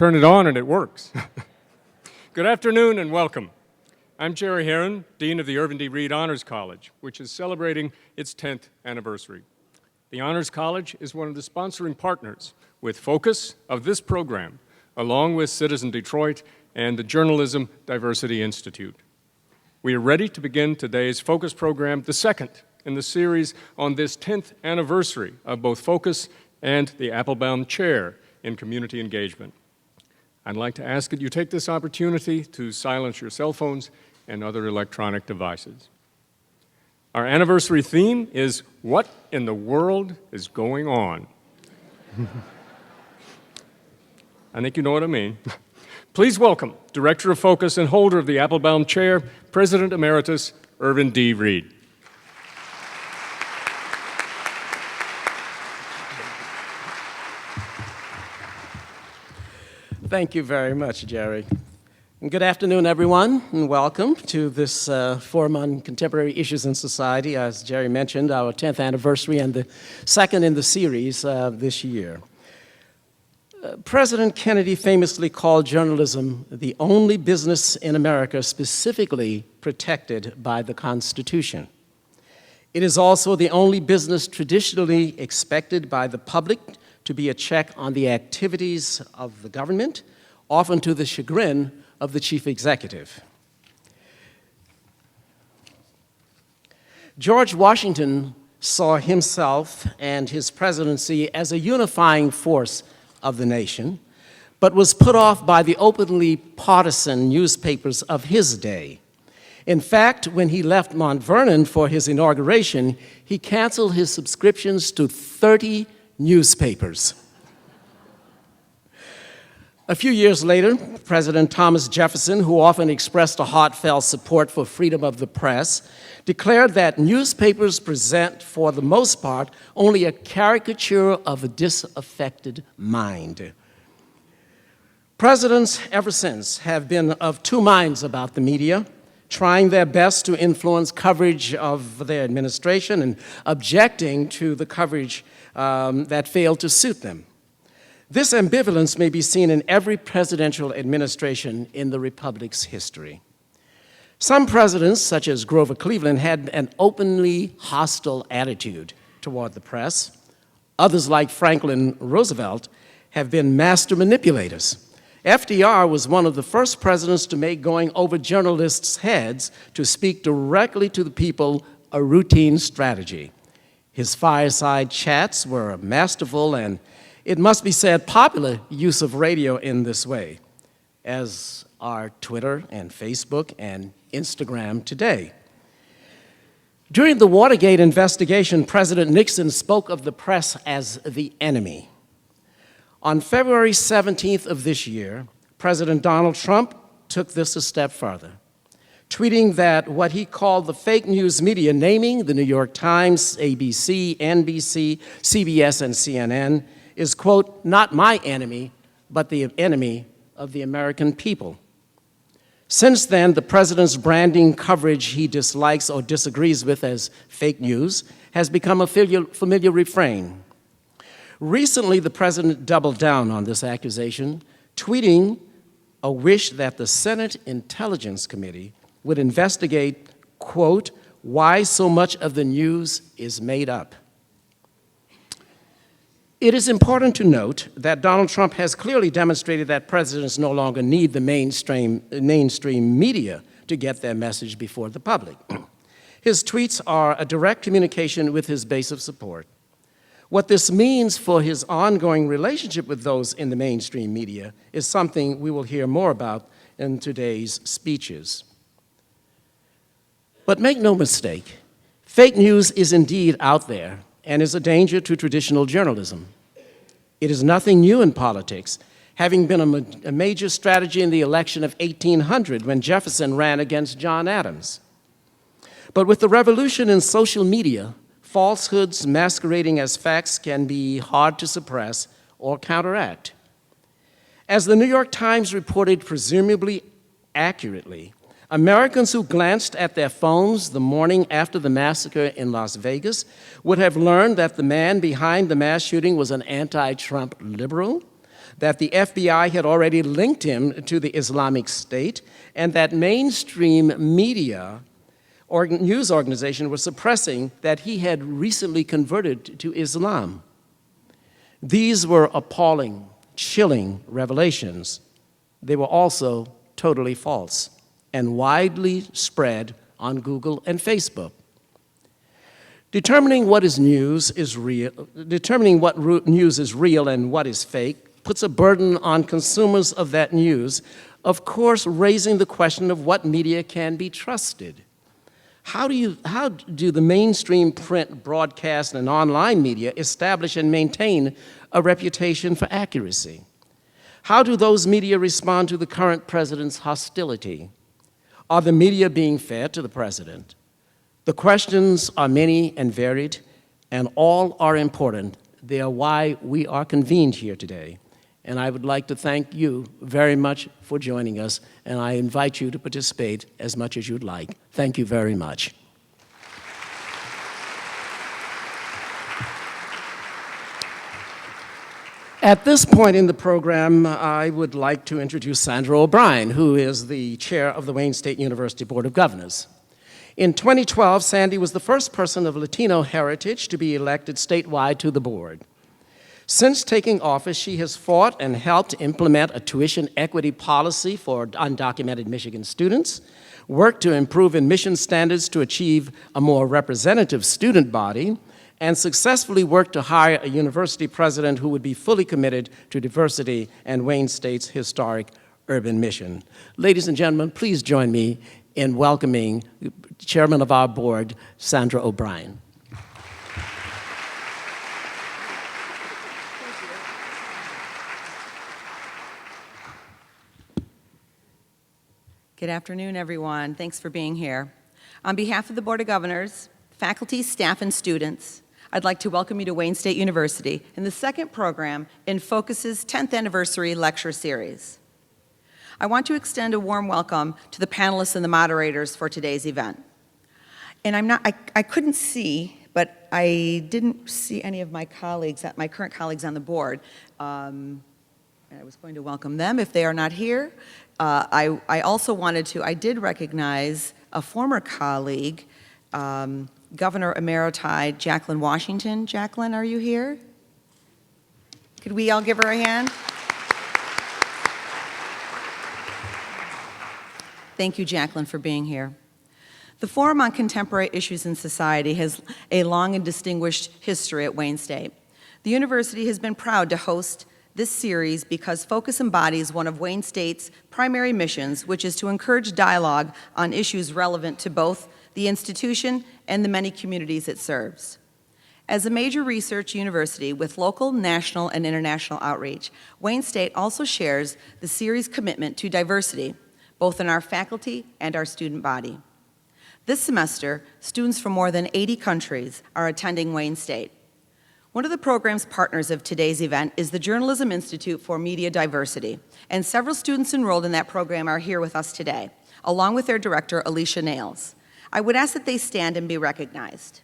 Turn it on and it works. Good afternoon and welcome. I'm Jerry Herron, Dean of the Irvin D. Reid Honors College, which is celebrating its 10th anniversary. The Honors College is one of the sponsoring partners with FOCIS of this program, along with Citizen Detroit and the Journalism Diversity Institute. We are ready to begin today's FOCIS program, the second in the series on this 10th anniversary of both FOCIS and the Applebaum Chair in Community Engagement. I'd like to ask that you take this opportunity to silence your cell phones and other electronic devices. Our anniversary theme is, What in the World is Going On? I think you know what I mean. Please welcome Director of FOCIS and holder of the Applebaum Chair, President Emeritus Irvin D. Reid. Thank you very much, Jerry. And good afternoon, everyone, and welcome to this Forum on Contemporary Issues in Society. As Jerry mentioned, our 10th anniversary and the second in the series this year. President Kennedy famously called journalism the only business in America specifically protected by the Constitution. It is also the only business traditionally expected by the public to be a check on the activities of the government, often to the chagrin of the chief executive. George Washington saw himself and his presidency as a unifying force of the nation, but was put off by the openly partisan newspapers of his day. In fact, when he left Mount Vernon for his inauguration, he canceled his subscriptions to 30 newspapers. A few years later, President Thomas Jefferson, who often expressed a heartfelt support for freedom of the press, declared that newspapers present, for the most part, only a caricature of a disaffected mind. Presidents ever since have been of two minds about the media, trying their best to influence coverage of their administration and objecting to the coverage that failed to suit them. This ambivalence may be seen in every presidential administration in the Republic's history. Some presidents, such as Grover Cleveland, had an openly hostile attitude toward the press. Others, like Franklin Roosevelt, have been master manipulators. FDR was one of the first presidents to make going over journalists' heads to speak directly to the people a routine strategy. His fireside chats were masterful and, it must be said, popular use of radio in this way, as are Twitter and Facebook and Instagram today. During the Watergate investigation, President Nixon spoke of the press as the enemy. On February 17th of this year, President Donald Trump took this a step further, tweeting that what he called the fake news media, naming the New York Times, ABC, NBC, CBS, and CNN, is, quote, not my enemy, but the enemy of the American people. Since then, the president's branding coverage he dislikes or disagrees with as fake news has become a familiar refrain. Recently, the president doubled down on this accusation, tweeting a wish that the Senate Intelligence Committee would investigate, quote, why so much of the news is made up. It is important to note that Donald Trump has clearly demonstrated that presidents no longer need the mainstream media to get their message before the public. His tweets are a direct communication with his base of support. What this means for his ongoing relationship with those in the mainstream media is something we will hear more about in today's speeches. But make no mistake, fake news is indeed out there and is a danger to traditional journalism. It is nothing new in politics, having been a major strategy in the election of 1800 when Jefferson ran against John Adams. But with the revolution in social media, falsehoods masquerading as facts can be hard to suppress or counteract. As the New York Times reported presumably accurately, Americans who glanced at their phones the morning after the massacre in Las Vegas would have learned that the man behind the mass shooting was an anti-Trump liberal, that the FBI had already linked him to the Islamic State, and that mainstream media or news organization was suppressing that he had recently converted to Islam. These were appalling, chilling revelations. They were also totally false and widely spread on Google and Facebook. Determining what news is real and what is fake puts a burden on consumers of that news, of course, raising the question of what media can be trusted. How do the mainstream print, broadcast, and online media establish and maintain a reputation for accuracy? How do those media respond to the current president's hostility? Are the media being fair to the president? The questions are many and varied, and all are important. They are why we are convened here today. And I would like to thank you very much for joining us, and I invite you to participate as much as you'd like. Thank you very much. At this point in the program, I would like to introduce Sandra O'Brien, who is the chair of the Wayne State University Board of Governors. In 2012, Sandy was the first person of Latino heritage to be elected statewide to the board. Since taking office, she has fought and helped implement a tuition equity policy for undocumented Michigan students, worked to improve admission standards to achieve a more representative student body, and successfully worked to hire a university president who would be fully committed to diversity and Wayne State's historic urban mission. Ladies and gentlemen, please join me in welcoming the chairman of our board, Sandra O'Brien. Good afternoon, everyone. Thanks for being here. On behalf of the Board of Governors, faculty, staff, and students, I'd like to welcome you to Wayne State University in the second program in FOCIS's 10th anniversary lecture series. I want to extend a warm welcome to the panelists and the moderators for today's event. And I couldn't see, but I didn't see any of my colleagues, my current colleagues on the board. I was going to welcome them if they are not here. I also I did recognize a former colleague, Governor Emeriti Jacqueline Washington. Jacqueline, are you here? Could we all give her a hand? Thank you, Jacqueline, for being here. The Forum on Contemporary Issues in Society has a long and distinguished history at Wayne State. The university has been proud to host this series because FOCIS embodies one of Wayne State's primary missions, which is to encourage dialogue on issues relevant to both the institution and the many communities it serves. As a major research university with local, national, and international outreach, Wayne State also shares the series' commitment to diversity, both in our faculty and our student body. This semester, students from more than 80 countries are attending Wayne State. One of the program's partners of today's event is the Journalism Institute for Media Diversity, and several students enrolled in that program are here with us today, along with their director, Alicia Nails. I would ask that they stand and be recognized.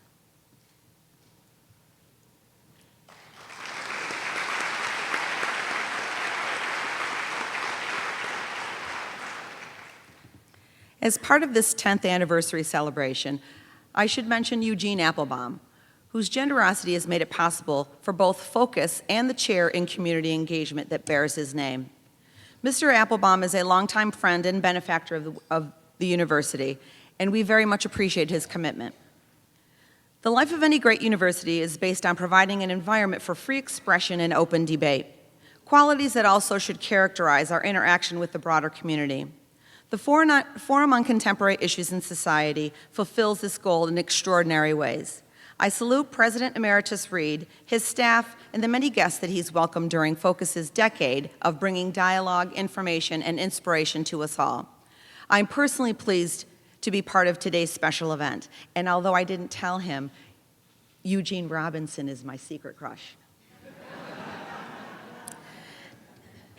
As part of this 10th anniversary celebration, I should mention Eugene Applebaum, whose generosity has made it possible for both FOCIS and the chair in community engagement that bears his name. Mr. Applebaum is a longtime friend and benefactor of the university, and we very much appreciate his commitment. The life of any great university is based on providing an environment for free expression and open debate, qualities that also should characterize our interaction with the broader community. The Forum on Contemporary Issues in Society fulfills this goal in extraordinary ways. I salute President Emeritus Reid, his staff, and the many guests that he's welcomed during FOCIS's decade of bringing dialogue, information, and inspiration to us all. I'm personally pleased to be part of today's special event, and although I didn't tell him, Eugene Robinson is my secret crush.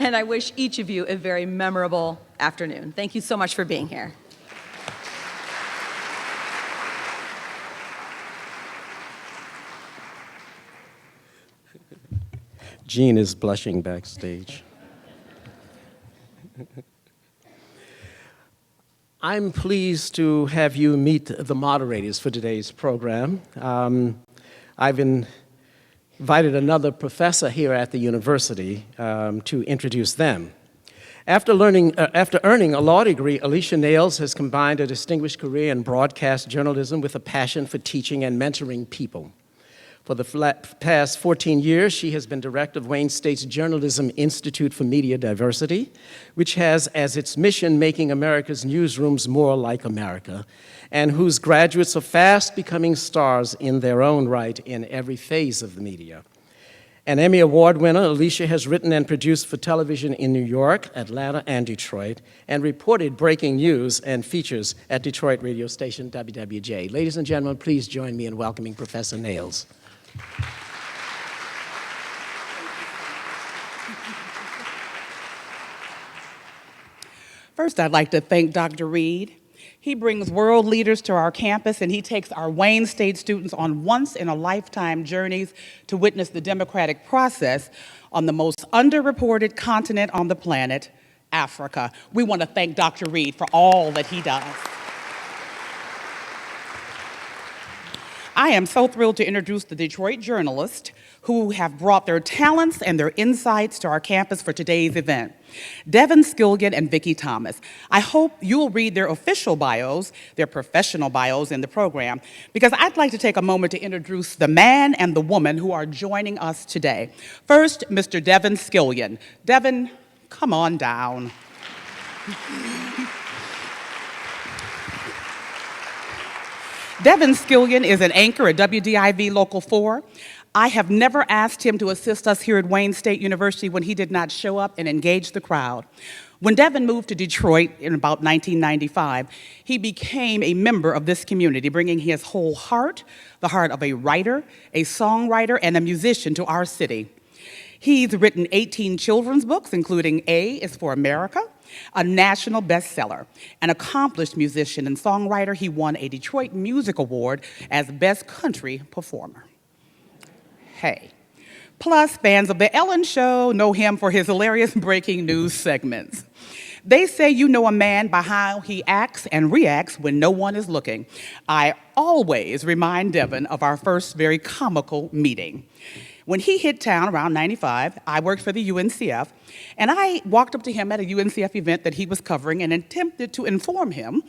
And I wish each of you a very memorable afternoon. Thank you so much for being here. Jean is blushing backstage. I'm pleased to have you meet the moderators for today's program. I've invited another professor here at the university to introduce them. After earning a law degree, Alicia Nails has combined a distinguished career in broadcast journalism with a passion for teaching and mentoring people. For the past 14 years, she has been director of Wayne State's Journalism Institute for Media Diversity, which has as its mission making America's newsrooms more like America, and whose graduates are fast becoming stars in their own right in every phase of the media. An Emmy Award winner, Alicia has written and produced for television in New York, Atlanta, and Detroit, and reported breaking news and features at Detroit radio station WWJ. Ladies and gentlemen, please join me in welcoming Professor Nails. First, I'd like to thank Dr. Reid. He brings world leaders to our campus, and he takes our Wayne State students on once-in-a-lifetime journeys to witness the democratic process on the most underreported continent on the planet, Africa. We want to thank Dr. Reid for all that he does. I am so thrilled to introduce the Detroit journalists who have brought their talents and their insights to our campus for today's event. Devin Skillion and Vicki Thomas. I hope you'll read their official bios, their professional bios in the program, because I'd like to take a moment to introduce the man and the woman who are joining us today. First, Mr. Devin Skillion. Devin, come on down. Devin Skillion is an anchor at WDIV Local 4. I have never asked him to assist us here at Wayne State University when he did not show up and engage the crowd. When Devin moved to Detroit in about 1995, he became a member of this community, bringing his whole heart, the heart of a writer, a songwriter, and a musician to our city. He's written 18 children's books, including A is for America, a national bestseller. An accomplished musician and songwriter, he won a Detroit Music Award as Best Country Performer. Hey. Plus, fans of The Ellen Show know him for his hilarious breaking news segments. They say you know a man by how he acts and reacts when no one is looking. I always remind Devin of our first very comical meeting. When he hit town around 95, I worked for the UNCF, and I walked up to him at a UNCF event that he was covering and attempted to inform him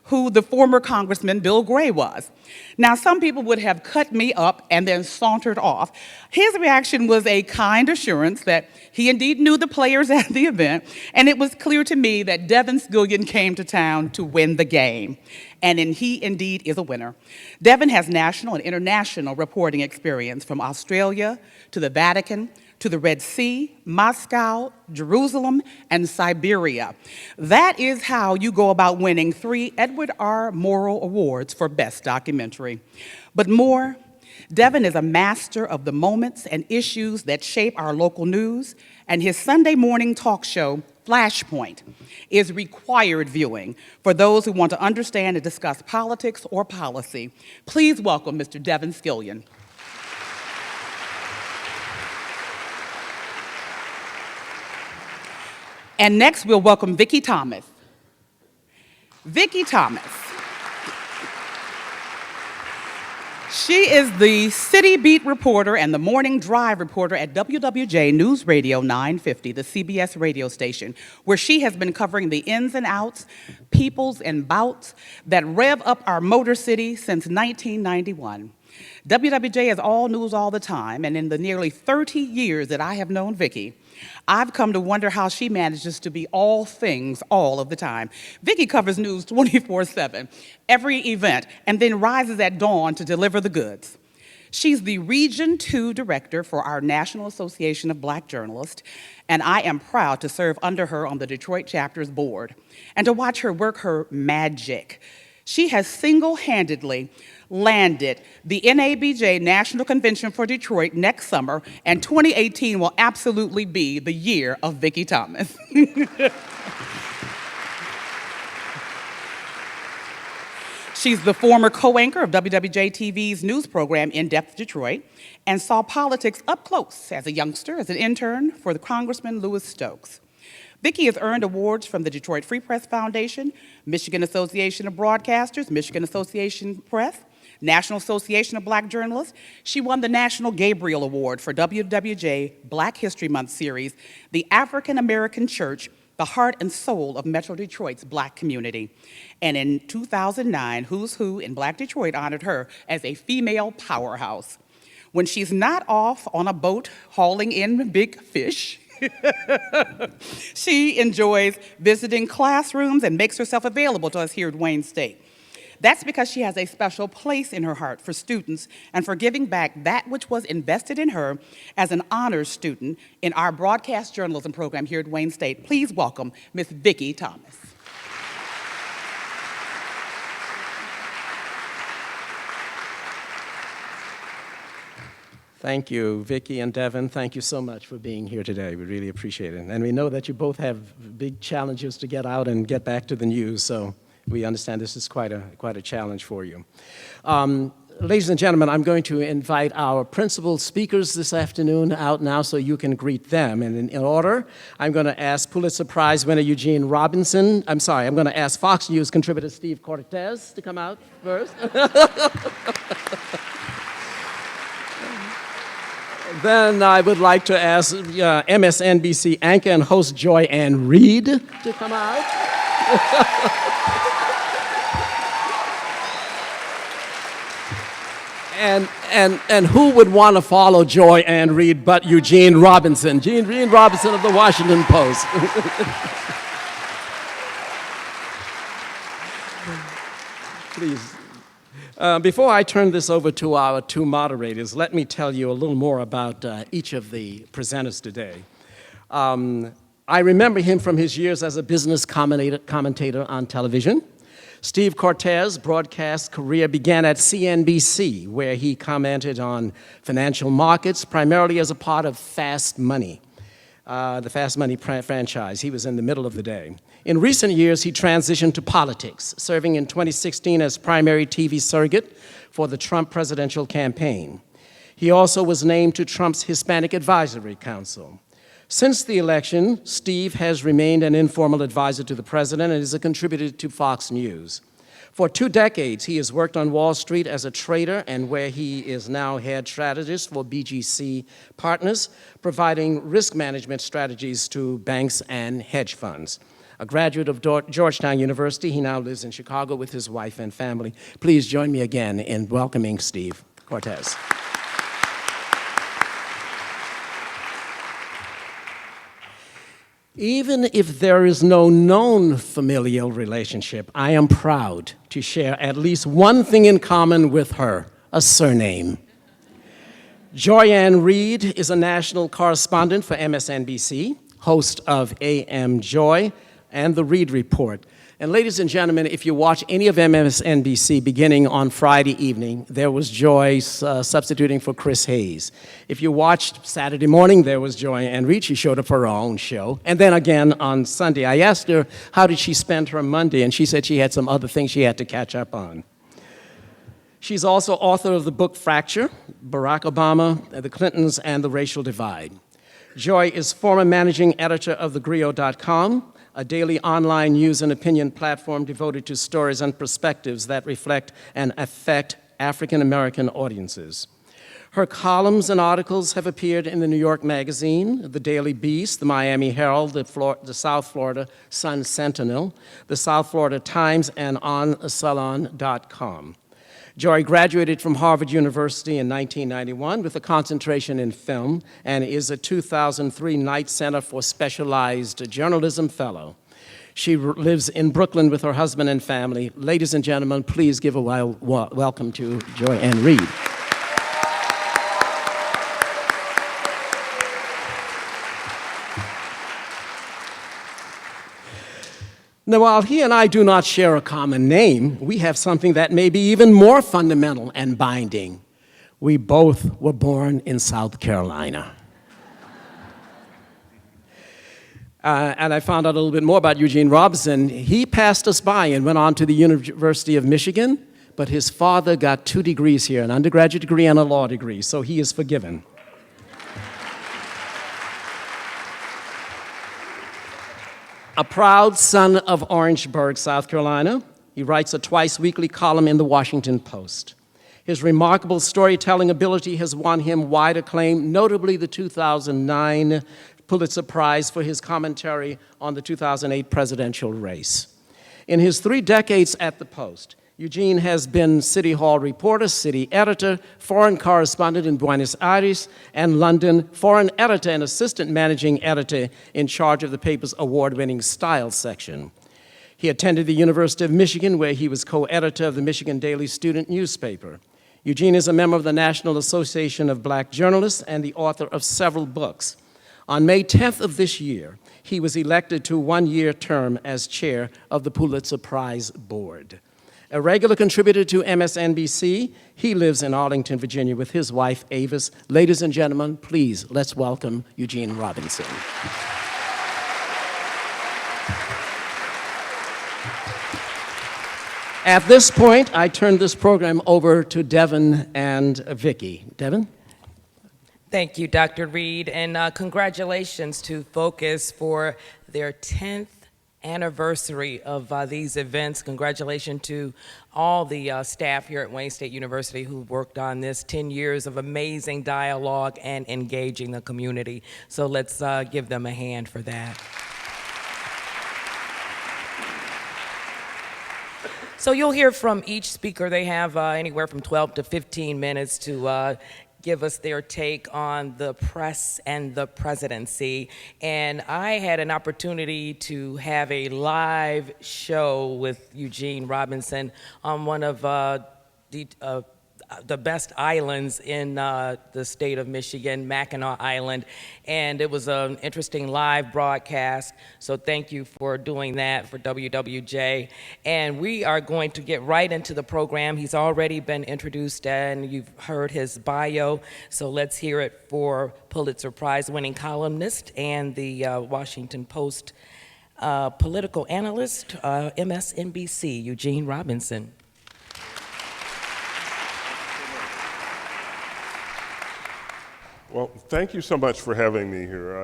who the former Congressman Bill Gray was. Now, some people would have cut me up and then sauntered off. His reaction was a kind assurance that he indeed knew the players at the event, and it was clear to me that Devin Skillion came to town to win the game. And he indeed is a winner. Devin has national and international reporting experience from Australia to the Vatican to the Red Sea, Moscow, Jerusalem, and Siberia. That is how you go about winning 3 Edward R. Murrow Awards for Best Documentary. But more, Devin is a master of the moments and issues that shape our local news, and his Sunday morning talk show, Flashpoint, is required viewing for those who want to understand and discuss politics or policy. Please welcome Mr. Devin Skillion. And next, we'll welcome Vicki Thomas. Vicki Thomas. She is the city beat reporter and the morning drive reporter at WWJ News Radio 950, the CBS radio station, where she has been covering the ins and outs, peoples and bouts that rev up our motor city since 1991. WWJ is all news all the time, and in the nearly 30 years that I have known Vicki, I've come to wonder how she manages to be all things all of the time. Vicki covers news 24/7, every event, and then rises at dawn to deliver the goods. She's the Region 2 Director for our National Association of Black Journalists, and I am proud to serve under her on the Detroit chapter's board and to watch her work her magic. She has single-handedly landed the NABJ National Convention for Detroit next summer, and 2018 will absolutely be the year of Vicki Thomas. She's the former co-anchor of WWJ-TV's news program In Depth Detroit and saw politics up close as a youngster as an intern for the Congressman Louis Stokes. Vicki has earned awards from the Detroit Free Press Foundation, Michigan Association of Broadcasters, Michigan Association Press, National Association of Black Journalists. She won the National Gabriel Award for WWJ Black History Month series, The African American Church, the Heart and Soul of Metro Detroit's Black Community. And in 2009, Who's Who in Black Detroit honored her as a female powerhouse. When she's not off on a boat hauling in big fish, she enjoys visiting classrooms and makes herself available to us here at Wayne State. That's because she has a special place in her heart for students and for giving back that which was invested in her as an honors student in our broadcast journalism program here at Wayne State. Please welcome Ms. Vicki Thomas. Thank you, Vicki and Devin. Thank you so much for being here today. We really appreciate it. And we know that you both have big challenges to get out and get back to the news, so we understand this is quite a challenge for you. Ladies and gentlemen, I'm going to invite our principal speakers this afternoon out now so you can greet them. And in order, I'm going to ask Pulitzer Prize winner Eugene Robinson. I'm going to ask Fox News contributor Steve Cortez to come out first. Then I would like to ask MSNBC anchor and host Joy Ann Reid to come out. And who would want to follow Joy Ann Reid but Eugene Robinson? Eugene Robinson of the Washington Post. Please. Before I turn this over to our two moderators, let me tell you a little more about each of the presenters today. I remember him from his years as a business commentator on television. Steve Cortez's broadcast career began at CNBC, where he commented on financial markets, primarily as a part of Fast Money, the Fast Money franchise. He was in the middle of the day. In recent years, he transitioned to politics, serving in 2016 as primary TV surrogate for the Trump presidential campaign. He also was named to Trump's Hispanic Advisory Council. Since the election, Steve has remained an informal advisor to the president and is a contributor to Fox News. For 2 decades, he has worked on Wall Street as a trader and where he is now head strategist for BGC Partners, providing risk management strategies to banks and hedge funds. A graduate of Georgetown University, he now lives in Chicago with his wife and family. Please join me again in welcoming Steve Cortez. Even if there is no known familial relationship, I am proud to share at least one thing in common with her, a surname. Joy Ann Reid is a national correspondent for MSNBC, host of AM Joy and the Reid Report. And ladies and gentlemen, if you watch any of MSNBC beginning on Friday evening, there was Joy substituting for Chris Hayes. If you watched Saturday morning, there was Joy Ann Reid. She showed up for her own show. And then again on Sunday, I asked her, how did she spend her Monday? And she said she had some other things she had to catch up on. She's also author of the book Fracture, Barack Obama, the Clintons, and the Racial Divide. Joy is former managing editor of thegrio.com, a daily online news and opinion platform devoted to stories and perspectives that reflect and affect African American audiences. Her columns and articles have appeared in the New York Magazine, the Daily Beast, the Miami Herald, the South Florida Sun Sentinel, the South Florida Times, and on Salon.com. Joy graduated from Harvard University in 1991 with a concentration in film and is a 2003 Knight Center for Specialized Journalism Fellow. She lives in Brooklyn with her husband and family. Ladies and gentlemen, please give a welcome to Joy Ann Reid. Now, while he and I do not share a common name, we have something that may be even more fundamental and binding. We both were born in South Carolina. And I found out a little bit more about Eugene Robinson. He passed us by and went on to the University of Michigan, but his father got 2 degrees here, an undergraduate degree and a law degree, so he is forgiven. A proud son of Orangeburg, South Carolina, he writes a twice-weekly column in the Washington Post. His remarkable storytelling ability has won him wide acclaim, notably the 2009 Pulitzer Prize for his commentary on the 2008 presidential race. In his 3 decades at the Post, Eugene has been City Hall reporter, city editor, foreign correspondent in Buenos Aires and London, foreign editor and assistant managing editor in charge of the paper's award-winning style section. He attended the University of Michigan, where he was co-editor of the Michigan Daily Student newspaper. Eugene is a member of the National Association of Black Journalists and the author of several books. On May 10th of this year, he was elected to a 1-year term as chair of the Pulitzer Prize Board. A regular contributor to MSNBC, he lives in Arlington, Virginia with his wife, Avis. Ladies and gentlemen, please, let's welcome Eugene Robinson. At this point, I turn this program over to Devin and Vicki. Devin? Thank you, Dr. Reid, and congratulations to FOCIS for their 10th anniversary of these events. Congratulations to all the staff here at Wayne State University who worked on this 10 years of amazing dialogue and engaging the community. So let's give them a hand for that. So you'll hear from each speaker. They have anywhere from 12 to 15 minutes to give us their take on the press and the presidency. And I had an opportunity to have a live show with Eugene Robinson on one of the best islands in the state of Michigan, Mackinac Island, and it was an interesting live broadcast, so thank you for doing that for WWJ. And we are going to get right into the program. He's already been introduced and you've heard his bio, so let's hear it for Pulitzer Prize winning columnist and the Washington Post political analyst, MSNBC, Eugene Robinson. Well, thank you so much for having me here.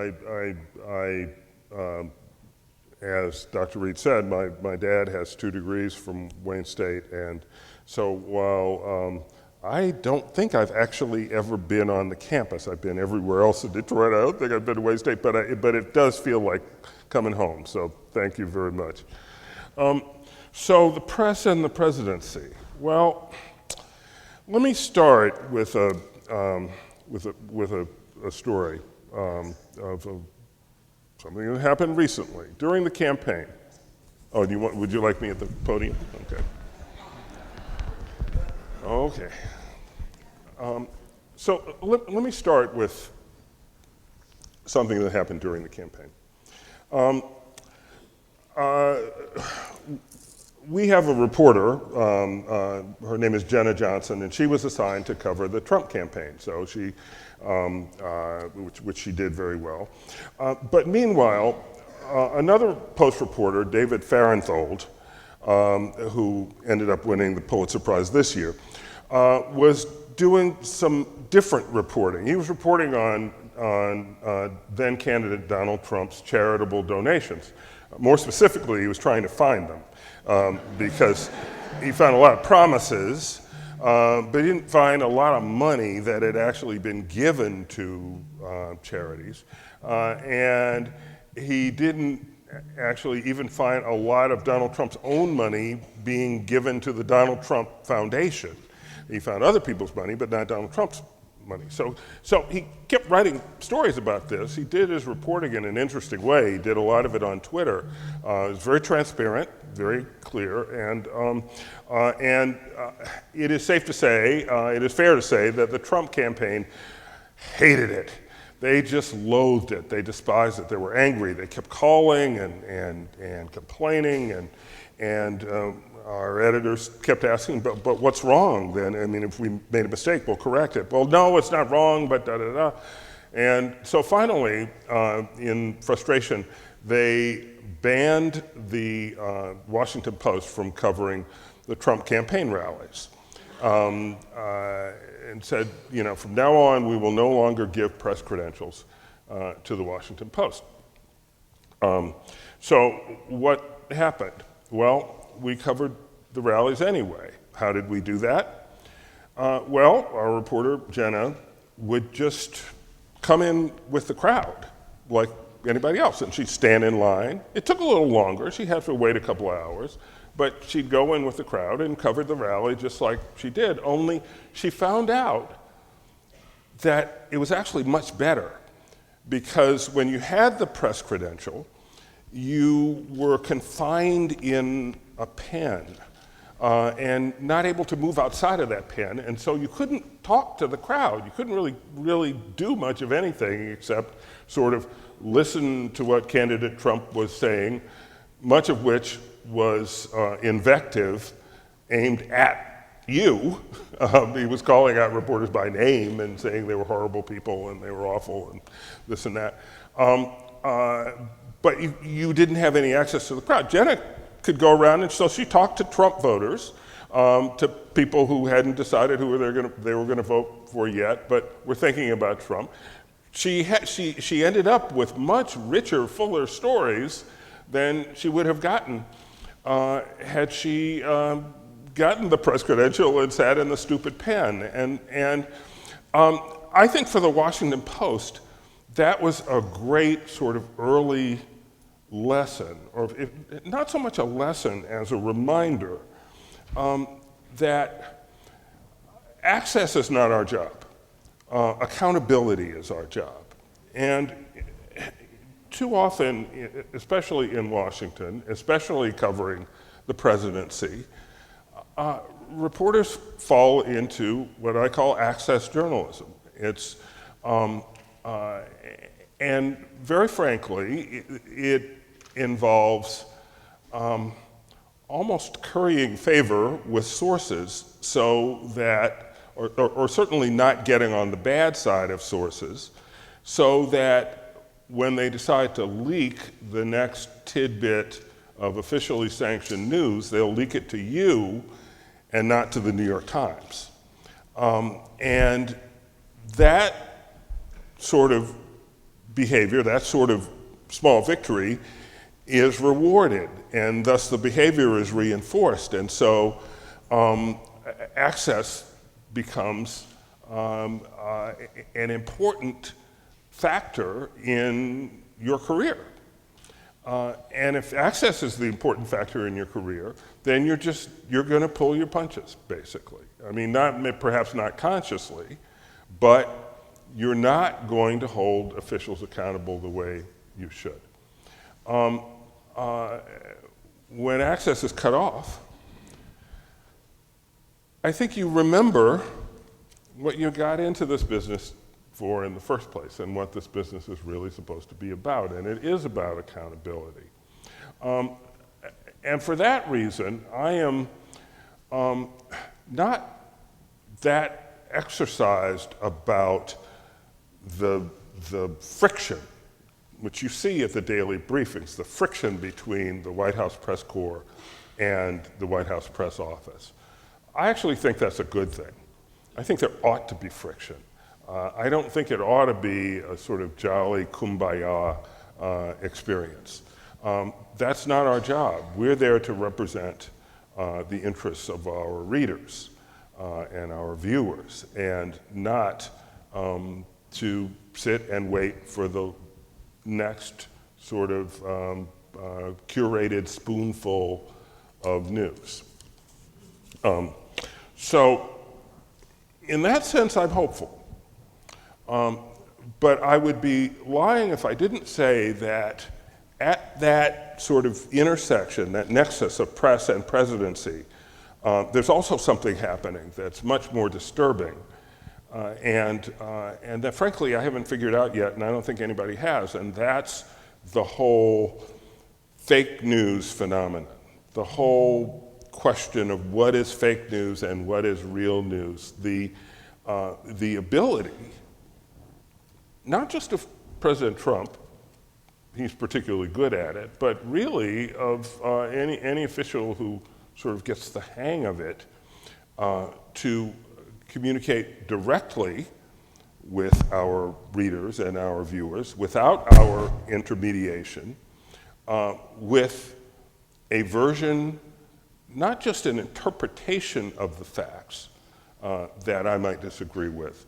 As Dr. Reid said, my dad has 2 degrees from Wayne State, and so while I don't think I've actually ever been on the campus, I've been everywhere else in Detroit. I don't think I've been to Wayne State, but it does feel like coming home, so thank you very much. So the press and the presidency. Well, let me start with a story of something that happened recently during the campaign. Oh, would you like me at the podium? Okay. So let me start with something that happened during the campaign. We have a reporter, her name is Jenna Johnson, and she was assigned to cover the Trump campaign, so she, which she did very well. But meanwhile, another Post reporter, David Farenthold, who ended up winning the Pulitzer Prize this year, was doing some different reporting. He was reporting on then candidate Donald Trump's charitable donations. More specifically, he was trying to find them. Because he found a lot of promises, but he didn't find a lot of money that had actually been given to charities. And he didn't actually even find a lot of Donald Trump's own money being given to the Donald Trump Foundation. He found other people's money, but not Donald Trump's money. So he kept writing stories about this. He did his reporting in an interesting way. He did a lot of it on Twitter. It was very transparent, very clear, and it is safe to say, it is fair to say that the Trump campaign hated it. They just loathed it. They despised it. They were angry. They kept calling and complaining, and our editors kept asking, but what's wrong then? I mean, if we made a mistake, we'll correct it. Well, no, it's not wrong, but da-da-da. And so finally, in frustration, they banned the Washington Post from covering the Trump campaign rallies. And said, from now on, we will no longer give press credentials to the Washington Post. So what happened? Well, we covered the rallies anyway. How did we do that? Well, our reporter, Jenna, would just come in with the crowd like anybody else, and she'd stand in line. It took a little longer. She had to wait a couple of hours, but she'd go in with the crowd and covered the rally just like she did, only she found out that it was actually much better, because when you had the press credential, you were confined in a pen and not able to move outside of that pen, and so you couldn't talk to the crowd. You couldn't really do much of anything except sort of listen to what candidate Trump was saying, much of which was invective aimed at you. He was calling out reporters by name and saying they were horrible people and they were awful and this and that. But you didn't have any access to the crowd. Jenna could go around, and so she talked to Trump voters, to people who hadn't decided who they were going to vote for yet, but were thinking about Trump. She ended up with much richer, fuller stories than she would have gotten had she gotten the press credential and sat in the stupid pen. And I think for the Washington Post, that was a great sort of early lesson, or not so much a lesson as a reminder that access is not our job. Accountability is our job. And too often, especially in Washington, especially covering the presidency, reporters fall into what I call access journalism. It's, and very frankly, it involves almost currying favor with sources so that, or certainly not getting on the bad side of sources, so that when they decide to leak the next tidbit of officially sanctioned news, they'll leak it to you and not to the New York Times. And that sort of behavior, that sort of small victory, is rewarded, and thus the behavior is reinforced. And so access becomes an important factor in your career. And if access is the important factor in your career, then you're going to pull your punches, basically. I mean, perhaps not consciously, but you're not going to hold officials accountable the way you should. When access is cut off, I think you remember what you got into this business for in the first place, and what this business is really supposed to be about, and it is about accountability. And for that reason, I am not that exercised about the friction, which you see at the daily briefings, the friction between the White House press corps and the White House press office. I actually think that's a good thing. I think there ought to be friction. I don't think it ought to be a sort of jolly kumbaya experience. That's not our job. We're there to represent the interests of our readers and our viewers, and not to sit and wait for the next sort of curated spoonful of news. So in that sense, I'm hopeful. But I would be lying if I didn't say that at that sort of intersection, that nexus of press and presidency, there's also something happening that's much more disturbing, and that frankly I haven't figured out yet, and I don't think anybody has, and that's the whole fake news phenomenon, the whole question of what is fake news and what is real news, the ability, not just of President Trump, he's particularly good at it, but really of any official who sort of gets the hang of it, to communicate directly with our readers and our viewers without our intermediation, with a version, not just an interpretation of the facts that I might disagree with,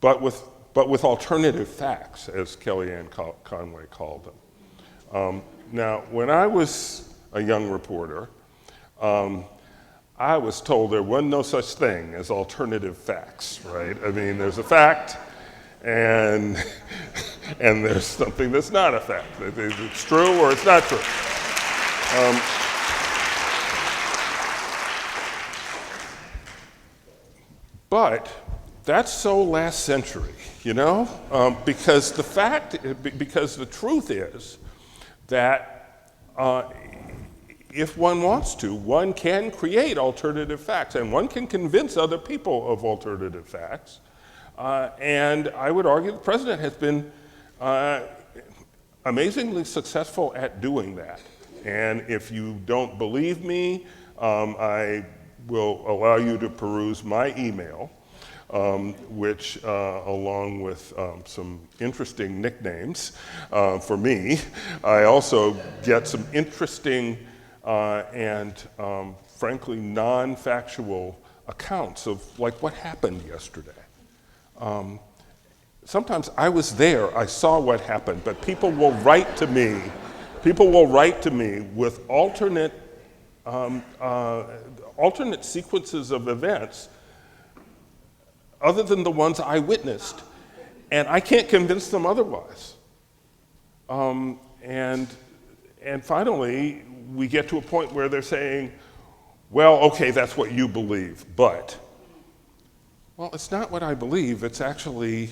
but with alternative facts, as Kellyanne Conway called them. Now, when I was a young reporter, I was told there wasn't no such thing as alternative facts, right? I mean, there's a fact, and there's something that's not a fact. It's true or it's not true. But that's so last century, you know? Because the truth is that if one wants to, one can create alternative facts, and one can convince other people of alternative facts. And I would argue the president has been amazingly successful at doing that. And if you don't believe me, I will allow you to peruse my email, which, along with some interesting nicknames for me, I also get some interesting and frankly non-factual accounts of like what happened yesterday. Sometimes I was there, I saw what happened, but people will write to me with alternate sequences of events other than the ones I witnessed, and I can't convince them otherwise. And finally, we get to a point where they're saying, well, okay, that's what you believe, but, well, it's not what I believe, it's actually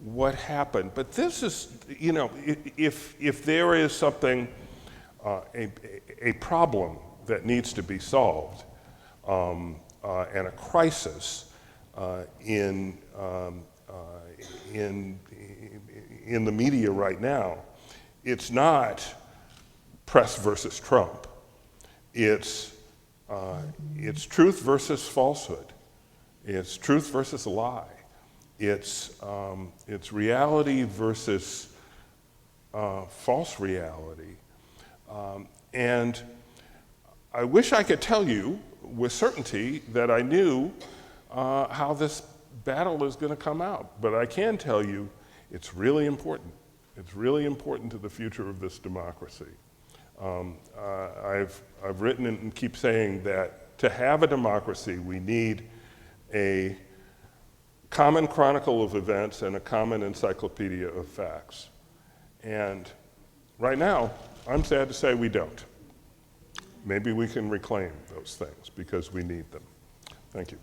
what happened. But this is, you know, if there is something, a problem that needs to be solved, and a crisis in the media right now, it's not press versus Trump. It's truth versus falsehood. It's truth versus lie. It's reality versus false reality. And I wish I could tell you with certainty that I knew how this battle is going to come out, but I can tell you it's really important. It's really important to the future of this democracy. I've written and keep saying that to have a democracy, we need a common chronicle of events and a common encyclopedia of facts. And right now, I'm sad to say we don't. Maybe we can reclaim those things because we need them. Thank you.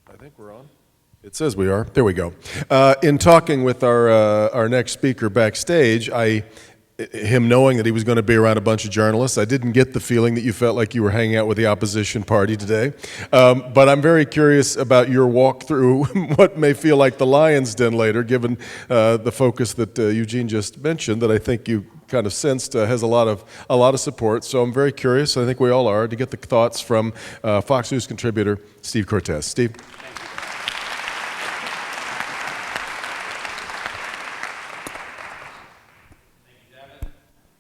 I think we're on. It says we are. There we go. In talking with our next speaker backstage, him knowing that he was going to be around a bunch of journalists, I didn't get the feeling that you felt like you were hanging out with the opposition party today. But I'm very curious about your walk through what may feel like the lion's den later, given the focus that Eugene just mentioned, that I think you kind of sensed has a lot of support. So I'm very curious, I think we all are, to get the thoughts from Fox News contributor Steve Cortez. Steve?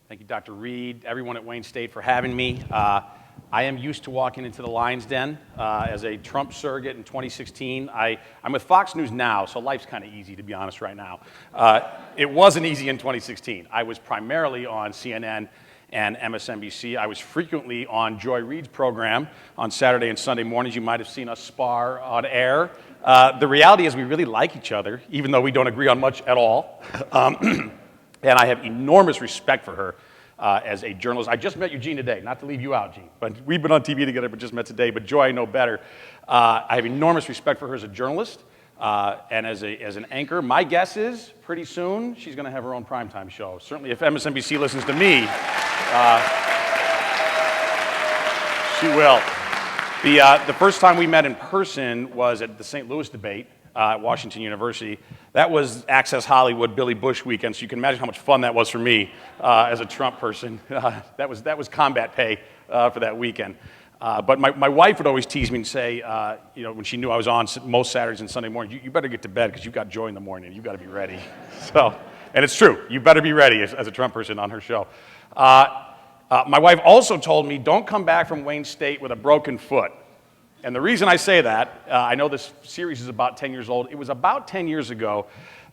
Thank you, Dr. Reid, everyone at Wayne State for having me. I am used to walking into the lion's den as a Trump surrogate in 2016. I'm with Fox News now, so life's kind of easy, to be honest, right now. It wasn't easy in 2016. I was primarily on CNN and MSNBC. I was frequently on Joy Reid's program on Saturday and Sunday mornings. You might have seen us spar on air. The reality is we really like each other, even though we don't agree on much at all. And I have enormous respect for her as a journalist. I just met Eugene today, not to leave you out, Gene, but we've been on TV together, but just met today. But Joy, I know better. I have enormous respect for her as a journalist and as an anchor. My guess is pretty soon she's going to have her own primetime show. Certainly if MSNBC listens to me. She will. The first time we met in person was at the St. Louis debate at Washington University. That was Access Hollywood Billy Bush weekend, so you can imagine how much fun that was for me as a Trump person. That was combat pay for that weekend. But my wife would always tease me and say, when she knew I was on most Saturdays and Sunday mornings, you better get to bed because you've got Joy in the morning and you've got to be ready. So, and it's true, you better be ready as a Trump person on her show. My wife also told me, don't come back from Wayne State with a broken foot. And the reason I say that, I know this series is about 10 years old. It was about 10 years ago,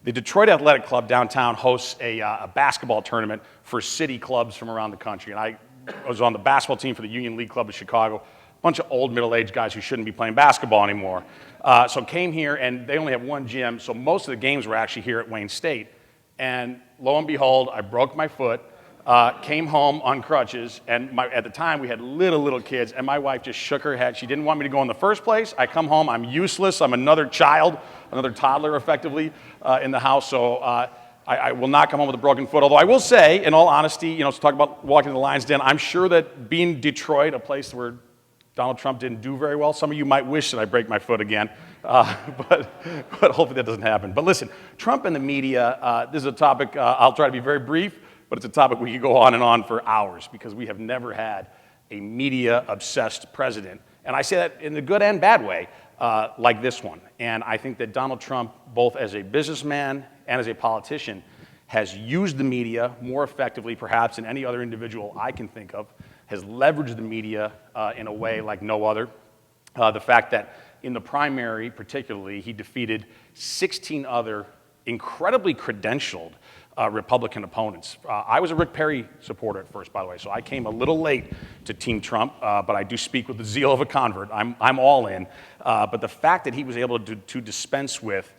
the Detroit Athletic Club downtown hosts a basketball tournament for city clubs from around the country. And I was on the basketball team for the Union League Club of Chicago, a bunch of old middle-aged guys who shouldn't be playing basketball anymore. So came here, and they only have one gym, so most of the games were actually here at Wayne State. And lo and behold, I broke my foot. Came home on crutches, and at the time we had little kids, and my wife just shook her head. She didn't want me to go in the first place. I come home, I'm useless, I'm another child, another toddler effectively in the house, so I will not come home with a broken foot. Although I will say, in all honesty, to talk about walking to the Lions Den, I'm sure that being Detroit, a place where Donald Trump didn't do very well, some of you might wish that I break my foot again, but hopefully that doesn't happen. But listen, Trump and the media, this is a topic, I'll try to be very brief, but it's a topic we could go on and on for hours because we have never had a media-obsessed president. And I say that in the good and bad way, like this one. And I think that Donald Trump, both as a businessman and as a politician, has used the media more effectively perhaps than any other individual I can think of, has leveraged the media in a way like no other. The fact that in the primary particularly, he defeated 16 other incredibly credentialed Republican opponents. I was a Rick Perry supporter at first, by the way, so I came a little late to Team Trump, but I do speak with the zeal of a convert. I'm all in. But the fact that he was able to dispense with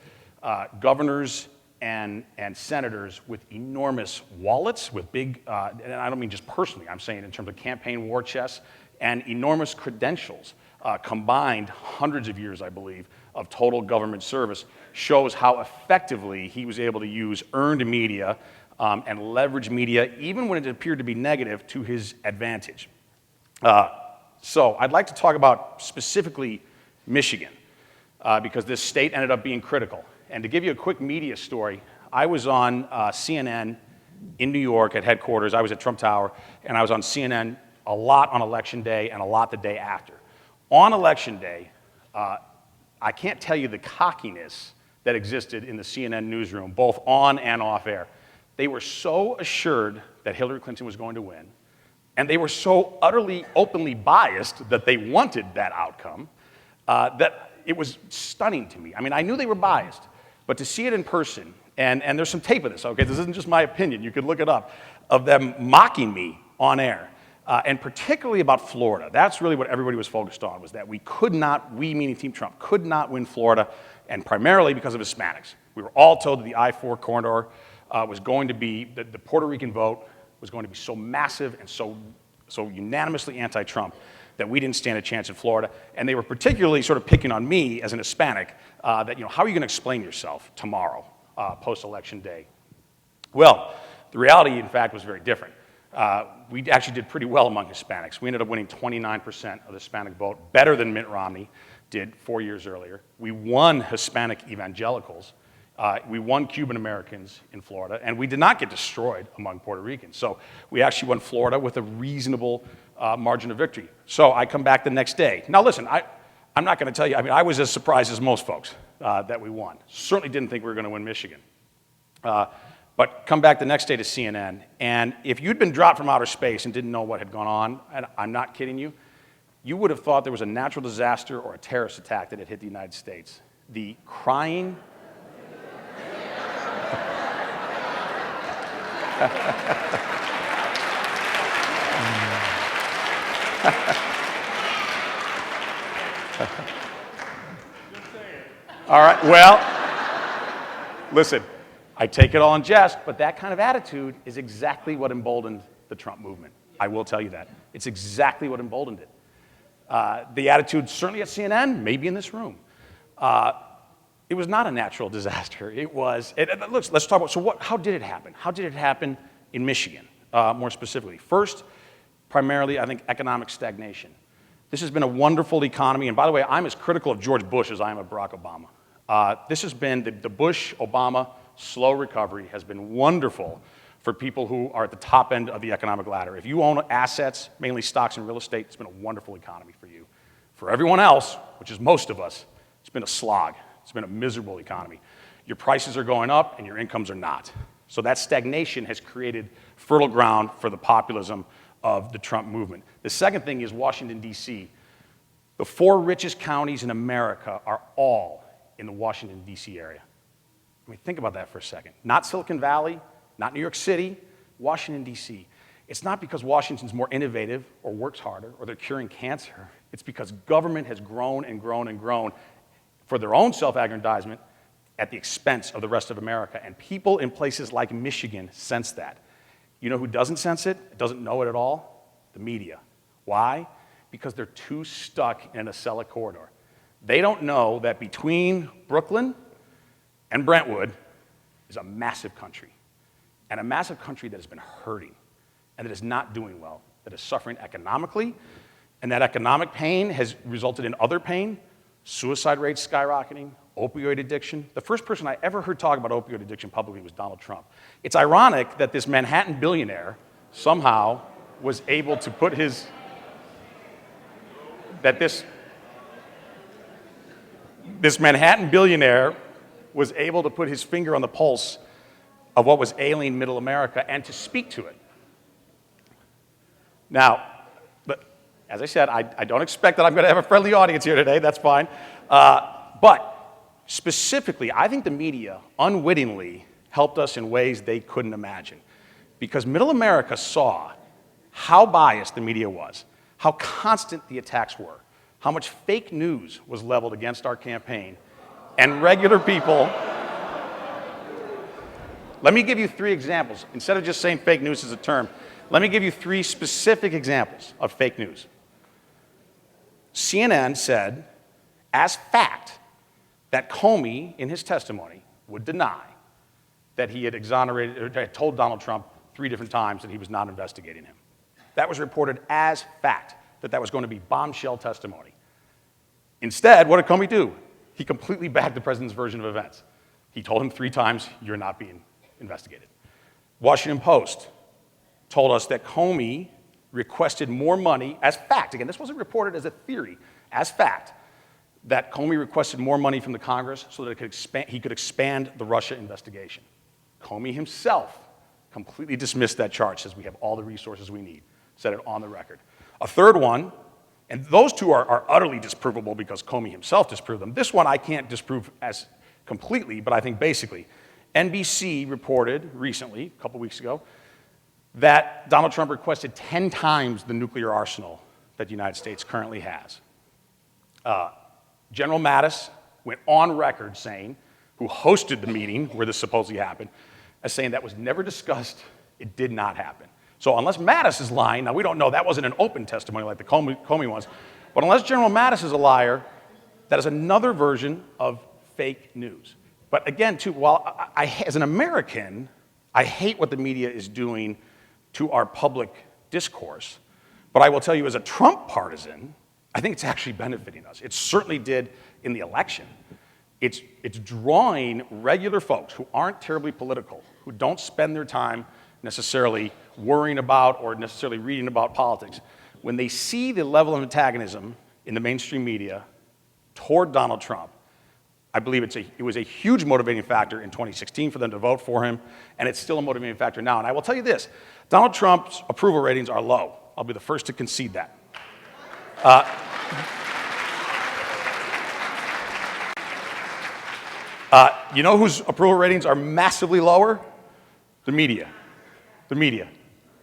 governors and senators with enormous wallets, with big, and I don't mean just personally, I'm saying in terms of campaign war chests, and enormous credentials, combined hundreds of years, I believe, of total government service, shows how effectively he was able to use earned media and leverage media, even when it appeared to be negative, to his advantage. So I'd like to talk about specifically Michigan, because this state ended up being critical. And to give you a quick media story, I was on CNN in New York at headquarters. I was at Trump Tower, and I was on CNN a lot on Election Day and a lot the day after. On Election Day, I can't tell you the cockiness that existed in the CNN newsroom, both on and off air. They were so assured that Hillary Clinton was going to win, and they were so utterly, openly biased that they wanted that outcome, that it was stunning to me. I mean, I knew they were biased, but to see it in person, and there's some tape of this, okay? This isn't just my opinion, you could look it up, of them mocking me on air. And particularly about Florida. That's really what everybody was focused on, was that we could not, we meaning Team Trump, could not win Florida, and primarily because of Hispanics. We were all told that the I-4 corridor was going to be, that the Puerto Rican vote was going to be so massive and so unanimously anti-Trump that we didn't stand a chance in Florida. And they were particularly sort of picking on me as an Hispanic, that, how are you going to explain yourself tomorrow, post-election day? Well, the reality, in fact, was very different. We actually did pretty well among Hispanics. We ended up winning 29% of the Hispanic vote, better than Mitt Romney did 4 years earlier. We won Hispanic evangelicals. We won Cuban Americans in Florida, and we did not get destroyed among Puerto Ricans. So we actually won Florida with a reasonable margin of victory. So I come back the next day. Now listen, I'm not going to tell you, I was as surprised as most folks that we won. Certainly didn't think we were going to win Michigan. But come back the next day to CNN, and if you'd been dropped from outer space and didn't know what had gone on, and I'm not kidding you, you would have thought there was a natural disaster or a terrorist attack that had hit the United States. The crying... All right, well, listen. I take it all in jest, but that kind of attitude is exactly what emboldened the Trump movement. I will tell you that. It's exactly what emboldened it. The attitude, certainly at CNN, maybe in this room, it was not a natural disaster. It was, let's talk about, so how did it happen? How did it happen in Michigan, more specifically? First, primarily, I think, economic stagnation. This has been a wonderful economy. And by the way, I'm as critical of George Bush as I am of Barack Obama. This has been, the Bush-Obama slow recovery has been wonderful for people who are at the top end of the economic ladder. If you own assets, mainly stocks and real estate, it's been a wonderful economy for you. For everyone else, which is most of us, it's been a slog. It's been a miserable economy. Your prices are going up and your incomes are not. So that stagnation has created fertile ground for the populism of the Trump movement. The second thing is Washington, D.C. The 4 richest counties in America are all in the Washington, D.C. area. I mean, think about that for a second. Not Silicon Valley, not New York City, Washington, D.C. It's not because Washington's more innovative or works harder or they're curing cancer. It's because government has grown and grown and grown for their own self-aggrandizement at the expense of the rest of America. And people in places like Michigan sense that. You know who doesn't sense it, doesn't know it at all? The media. Why? Because they're too stuck in a Acela corridor. They don't know that between Brooklyn and Brentwood is a massive country. And a massive country that has been hurting and that is not doing well, that is suffering economically, and that economic pain has resulted in other pain, suicide rates skyrocketing, opioid addiction. The first person I ever heard talk about opioid addiction publicly was Donald Trump. It's ironic that this Manhattan billionaire somehow was able to put his, this Manhattan billionaire was able to put his finger on the pulse of what was ailing middle America and to speak to it. Now, but as I said, I don't expect that I'm going to have a friendly audience here today. That's fine. But specifically, I think the media unwittingly helped us in ways they couldn't imagine. Because middle America saw how biased the media was, how constant the attacks were, how much fake news was leveled against our campaign, and regular people. Let me give you 3 examples. Instead of just saying fake news as a term, let me give you 3 specific examples of fake news. CNN said, as fact, that Comey, in his testimony, would deny that he had exonerated or had told Donald Trump 3 different times that he was not investigating him. That was reported as fact, that was going to be bombshell testimony. Instead, what did Comey do? He completely backed the president's version of events. He told him 3 times, you're not being investigated. Washington Post told us that Comey requested more money as fact. Again, this wasn't reported as a theory, as fact, that Comey requested more money from the Congress so that he could expand the Russia investigation. Comey himself completely dismissed that charge, says we have all the resources we need, said it on the record. A third one, and those 2 are utterly disprovable because Comey himself disproved them. This one I can't disprove as completely, but I think basically. NBC reported recently, a couple weeks ago, that Donald Trump requested 10 times the nuclear arsenal that the United States currently has. General Mattis went on record saying, who hosted the meeting where this supposedly happened, as saying that was never discussed, it did not happen. So unless Mattis is lying, now we don't know, that wasn't an open testimony like the Comey ones, but unless General Mattis is a liar, that is another version of fake news. But again, too, while as an American, I hate what the media is doing to our public discourse, but I will tell you as a Trump partisan, I think it's actually benefiting us. It certainly did in the election. It's drawing regular folks who aren't terribly political, who don't spend their time necessarily worrying about or necessarily reading about politics. When they see the level of antagonism in the mainstream media toward Donald Trump, I believe it was a huge motivating factor in 2016 for them to vote for him, and it's still a motivating factor now. And I will tell you this, Donald Trump's approval ratings are low. I'll be the first to concede that. You know whose approval ratings are massively lower? The media. The media.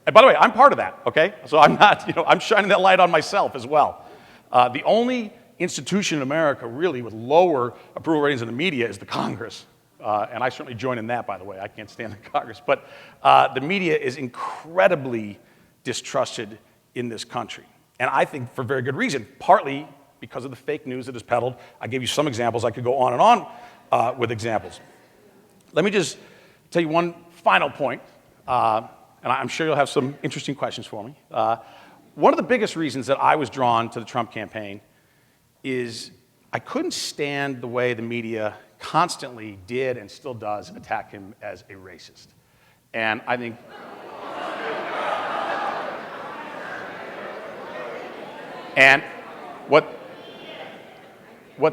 And by the way, I'm part of that, okay? So I'm not, I'm shining that light on myself as well. The only institution in America really with lower approval ratings in the media is the Congress. And I certainly join in that, by the way. I can't stand the Congress. But the media is incredibly distrusted in this country. And I think for very good reason, partly because of the fake news that is peddled. I gave you some examples. I could go on and on with examples. Let me just tell you one final point, and I'm sure you'll have some interesting questions for me. one of the biggest reasons that I was drawn to the Trump campaign is I couldn't stand the way the media constantly did and still does attack him as a racist. And I think and what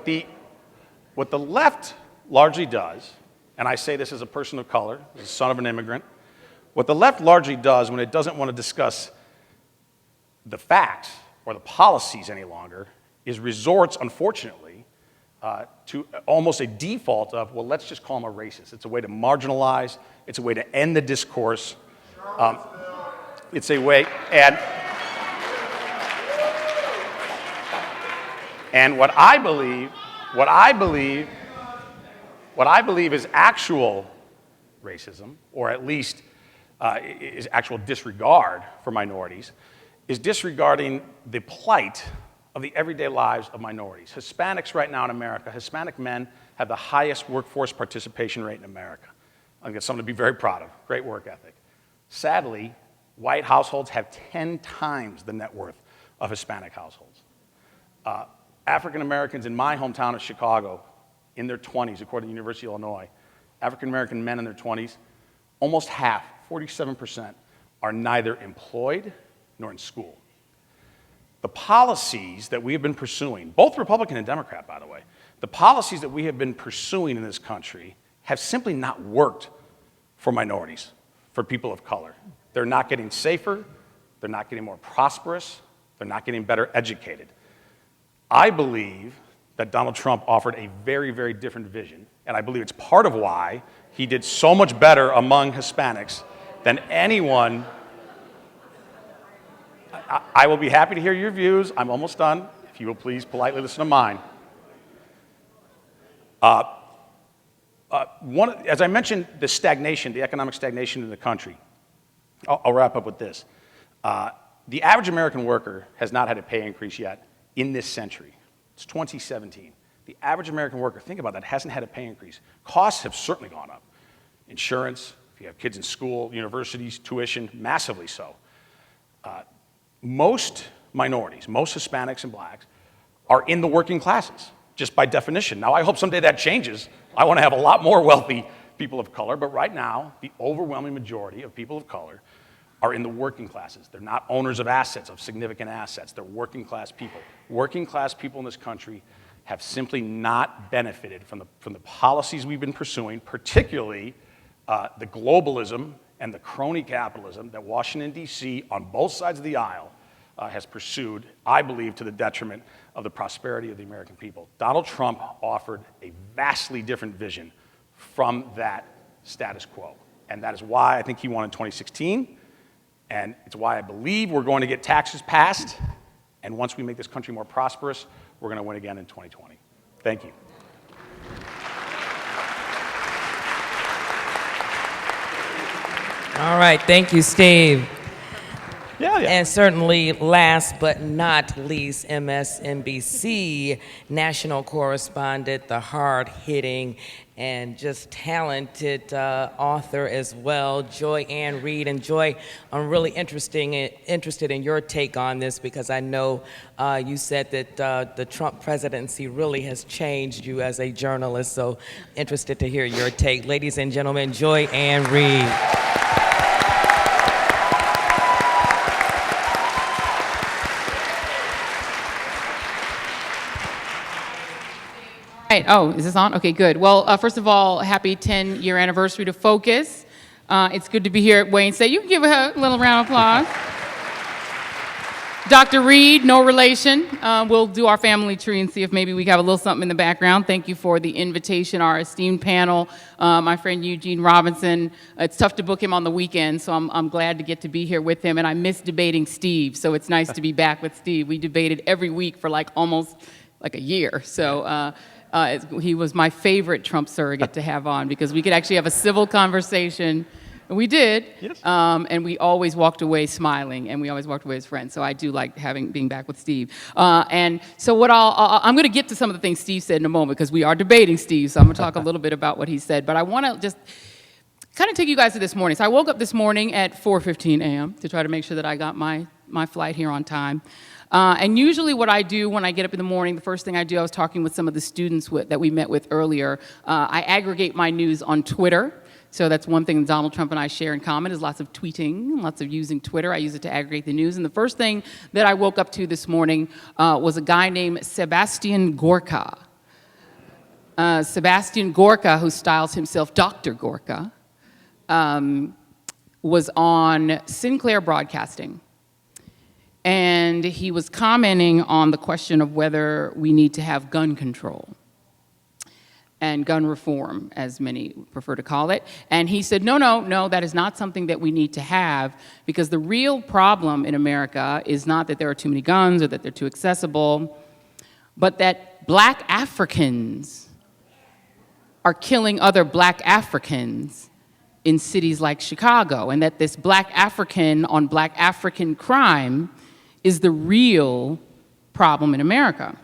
the left largely does, and I say this as a person of color, as a son of an immigrant, what the left largely does when it doesn't want to discuss the facts or the policies any longer is resorts, unfortunately, to almost a default of, well, let's just call him a racist. It's a way to marginalize. It's a way to end the discourse. It's a way, and what I believe is actual racism, or at least is actual disregard for minorities, is disregarding the plight of the everyday lives of minorities. Hispanics right now in America, Hispanic men have the highest workforce participation rate in America. I think it's something to be very proud of. Great work ethic. Sadly, white households have 10 times the net worth of Hispanic households. African Americans in my hometown of Chicago, in their 20s, according to the University of Illinois, African American men in their 20s, almost half, 47%, are neither employed nor in school. The policies that we have been pursuing, both Republican and Democrat, by the way, the policies that we have been pursuing in this country have simply not worked for minorities, for people of color. They're not getting safer, they're not getting more prosperous, they're not getting better educated. I believe that Donald Trump offered a very, very different vision, and I believe it's part of why he did so much better among Hispanics than anyone. I will be happy to hear your views. I'm almost done. If you will please politely listen to mine. As I mentioned, the stagnation, the economic stagnation in the country, I'll wrap up with this. The average American worker has not had a pay increase yet in this century. It's 2017. The average American worker, think about that, hasn't had a pay increase. Costs have certainly gone up. Insurance, if you have kids in school, universities, tuition, massively so. Most minorities, most Hispanics and blacks, are in the working classes, just by definition. Now, I hope someday that changes. I want to have a lot more wealthy people of color, but right now, the overwhelming majority of people of color are in the working classes. They're not owners of assets, of significant assets. They're working class people. Working class people in this country have simply not benefited from the policies we've been pursuing, particularly the globalism and the crony capitalism that Washington, D.C., on both sides of the aisle, has pursued, I believe, to the detriment of the prosperity of the American people. Donald Trump offered a vastly different vision from that status quo. And that is why I think he won in 2016. And it's why I believe we're going to get taxes passed. And once we make this country more prosperous, we're going to win again in 2020. Thank you. All right, thank you, Steve. Yeah. And certainly, last but not least, MSNBC national correspondent, the hard-hitting and just talented author as well, Joy Ann Reid. And Joy, I'm really interested in your take on this because I know you said that the Trump presidency really has changed you as a journalist, so interested to hear your take. Ladies and gentlemen, Joy Ann Reid. Right. Oh, is this on? Okay, good. Well, first of all, happy 10-year anniversary to FOCIS. It's good to be here at Wayne State. You can give her a little round of applause. Dr. Reid, no relation. We'll do our family tree and see if maybe we have a little something in the background. Thank you for the invitation, our esteemed panel. My friend Eugene Robinson, it's tough to book him on the weekend, so I'm glad to get to be here with him. And I miss debating Steve, so it's nice to be back with Steve. We debated every week for almost a year. So he was my favorite Trump surrogate to have on because we could actually have a civil conversation. And we did, yes. And we always walked away smiling, and we always walked away as friends. So I do like being back with Steve. And so I'm going to get to some of the things Steve said in a moment because we are debating Steve. So I'm going to talk a little bit about what he said. But I want to just kind of take you guys to this morning. So I woke up this morning at 4:15 a.m. to try to make sure that I got my my flight here on time. And usually what I do when I get up in the morning, the first thing I do, I was talking with some of the students that we met with earlier, I aggregate my news on Twitter. So that's one thing Donald Trump and I share in common is lots of tweeting, lots of using Twitter. I use it to aggregate the news. And the first thing that I woke up to this morning was a guy named Sebastian Gorka. Sebastian Gorka, who styles himself Dr. Gorka, was on Sinclair Broadcasting. And he was commenting on the question of whether we need to have gun control and gun reform, as many prefer to call it. And he said, no, that is not something that we need to have, because the real problem in America is not that there are too many guns or that they're too accessible, but that black Africans are killing other black Africans in cities like Chicago, and that this black African on black African crime is the real problem in America.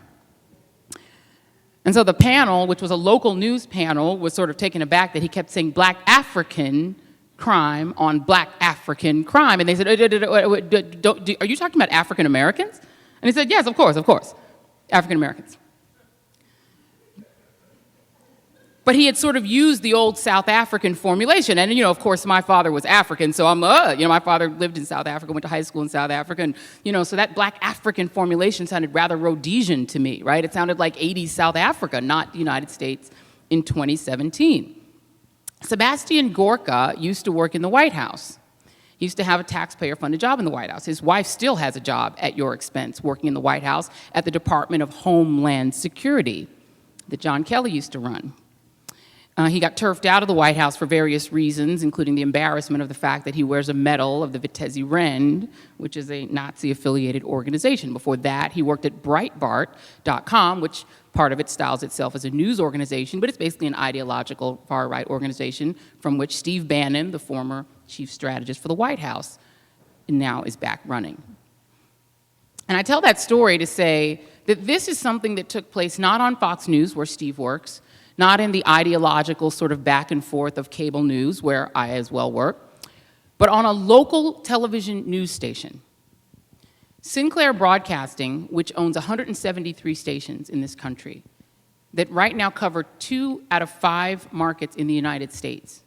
And so the panel, which was a local news panel, was sort of taken aback that he kept saying black African crime on black African crime. And they said, are you talking about African Americans? And he said, yes, of course, African Americans. But he had sort of used the old South African formulation. And, of course, my father was African, so my father lived in South Africa, went to high school in South Africa. And, so that black African formulation sounded rather Rhodesian to me, right? It sounded like 80s South Africa, not the United States in 2017. Sebastian Gorka used to work in the White House. He used to have a taxpayer-funded job in the White House. His wife still has a job at your expense, working in the White House at the Department of Homeland Security that John Kelly used to run. He got turfed out of the White House for various reasons, including the embarrassment of the fact that he wears a medal of the Vitesse Rend, which is a Nazi-affiliated organization. Before that, he worked at Breitbart.com, which part of it styles itself as a news organization, but it's basically an ideological far-right organization from which Steve Bannon, the former chief strategist for the White House, now is back running. And I tell that story to say that this is something that took place not on Fox News, where Steve works, not in the ideological sort of back and forth of cable news, where I as well work, but on a local television news station. Sinclair Broadcasting, which owns 173 stations in this country, that right now cover 2 out of 5 markets in the United States,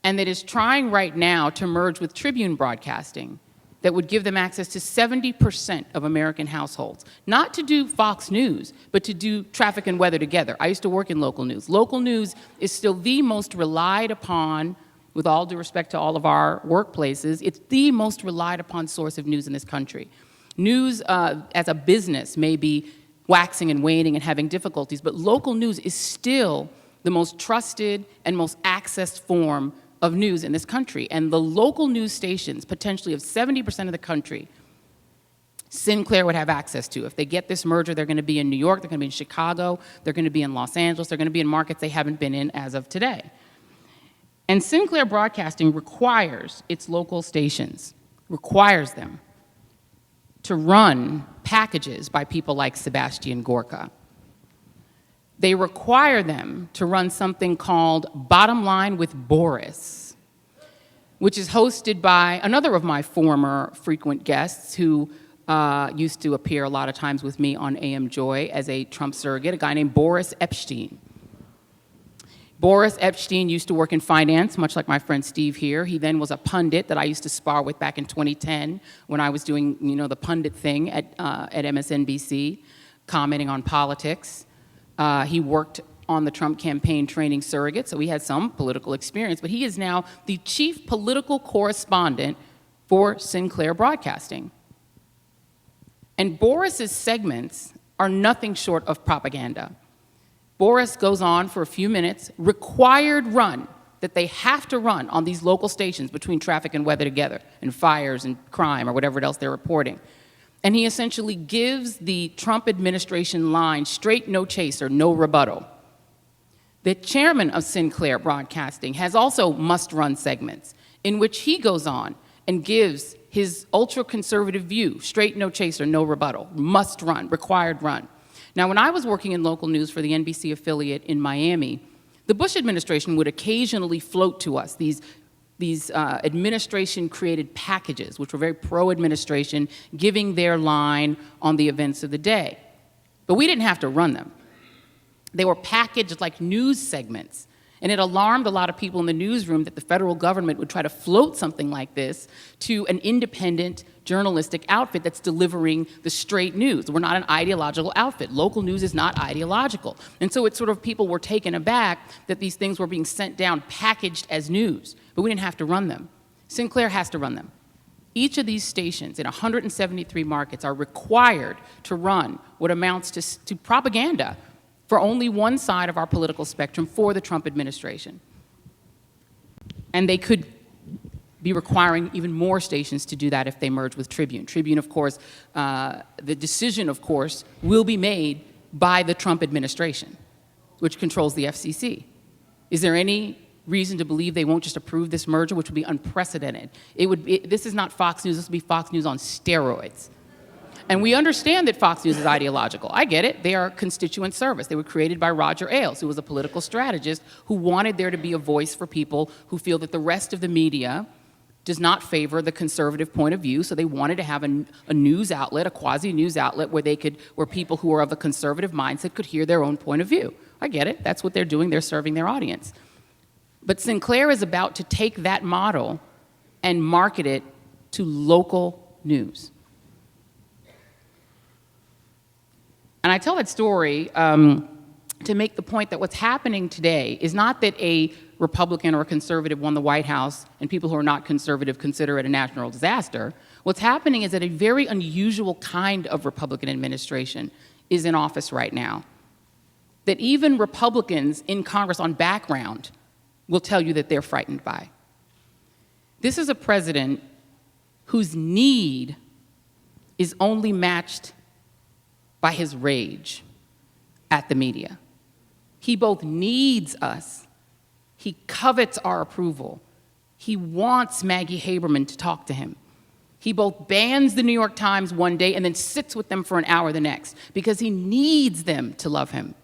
and that is trying right now to merge with Tribune Broadcasting, that would give them access to 70% of American households. Not to do Fox News, but to do traffic and weather together. I used to work in local news. Local news is still the most relied upon, with all due respect to all of our workplaces, it's the most relied upon source of news in this country. News as a business may be waxing and waning and having difficulties, but local news is still the most trusted and most accessed form of news in this country. And the local news stations, potentially of 70% of the country, Sinclair would have access to. If they get this merger, they're going to be in New York, they're going to be in Chicago, they're going to be in Los Angeles, they're going to be in markets they haven't been in as of today. And Sinclair Broadcasting requires its local stations, requires them to run packages by people like Sebastian Gorka. They require them to run something called Bottom Line with Boris, which is hosted by another of my former frequent guests who used to appear a lot of times with me on AM Joy as a Trump surrogate, a guy named Boris Epshteyn. Boris Epshteyn used to work in finance, much like my friend Steve here. He then was a pundit that I used to spar with back in 2010 when I was doing, the pundit thing at MSNBC, commenting on politics. He worked on the Trump campaign training surrogate, so he had some political experience, but he is now the chief political correspondent for Sinclair Broadcasting. And Boris's segments are nothing short of propaganda. Boris goes on for a few minutes, required run that they have to run on these local stations between traffic and weather together, and fires and crime or whatever else they're reporting. And he essentially gives the Trump administration line straight, no chaser, no rebuttal. The chairman of Sinclair Broadcasting has also must-run segments in which he goes on and gives his ultra-conservative view, straight, no chaser, no rebuttal, must run, required run. Now, when I was working in local news for the NBC affiliate in Miami, the Bush administration would occasionally float to us these these administration-created packages, which were very pro-administration, giving their line on the events of the day. But we didn't have to run them. They were packaged like news segments. And it alarmed a lot of people in the newsroom that the federal government would try to float something like this to an independent journalistic outfit that's delivering the straight news. We're not an ideological outfit. Local news is not ideological. And so it's sort of people were taken aback that these things were being sent down packaged as news, but we didn't have to run them. Sinclair has to run them. Each of these stations in 173 markets are required to run what amounts to propaganda for only one side of our political spectrum, for the Trump administration. And they could be requiring even more stations to do that if they merge with Tribune. Tribune, of course, the decision, of course, will be made by the Trump administration, which controls the FCC. Is there any reason to believe they won't just approve this merger, which would be unprecedented? This is not Fox News, this would be Fox News on steroids. And we understand that Fox News is ideological. I get it. They are constituent service. They were created by Roger Ailes, who was a political strategist who wanted there to be a voice for people who feel that the rest of the media does not favor the conservative point of view. So they wanted to have a news outlet, a quasi-news outlet, where people who are of a conservative mindset could hear their own point of view. I get it. That's what they're doing. They're serving their audience. But Sinclair is about to take that model and market it to local news. And I tell that story to make the point that what's happening today is not that a Republican or a conservative won the White House and people who are not conservative consider it a national disaster. What's happening is that a very unusual kind of Republican administration is in office right now. That even Republicans in Congress on background will tell you that they're frightened by. This is a president whose need is only matched by his rage at the media. He both needs us, he covets our approval, he wants Maggie Haberman to talk to him. He both bans the New York Times one day and then sits with them for an hour the next because he needs them to love him.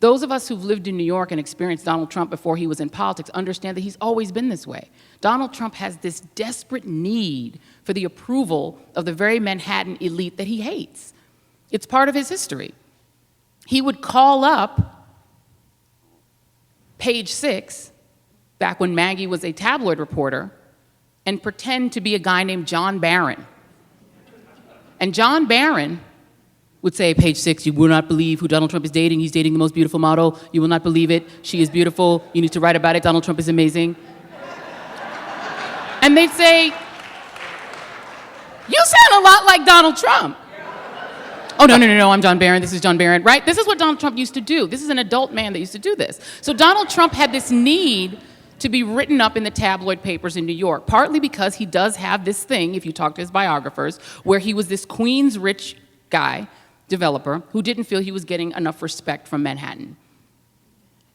Those of us who've lived in New York and experienced Donald Trump before he was in politics understand that he's always been this way. Donald Trump has this desperate need for the approval of the very Manhattan elite that he hates. It's part of his history. He would call up Page 6, back when Maggie was a tabloid reporter, and pretend to be a guy named John Barron. And John Barron would say, Page 6, you will not believe who Donald Trump is dating. He's dating the most beautiful model. You will not believe it. She is beautiful. You need to write about it. Donald Trump is amazing. And they'd say, you sound a lot like Donald Trump. Oh, no, I'm John Barron. This is John Barron, right? This is what Donald Trump used to do. This is an adult man that used to do this. So Donald Trump had this need to be written up in the tabloid papers in New York, partly because he does have this thing, if you talk to his biographers, where he was this Queens rich guy, developer, who didn't feel he was getting enough respect from Manhattan.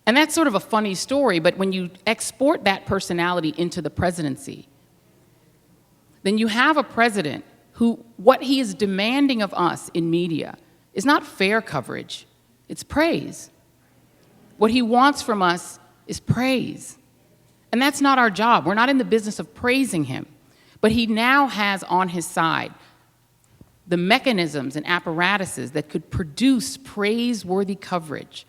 And that's sort of a funny story, but when you export that personality into the presidency, then you have a president who, what he is demanding of us in media is not fair coverage, it's praise. What he wants from us is praise. And that's not our job. We're not in the business of praising him. But he now has on his side the mechanisms and apparatuses that could produce praiseworthy coverage,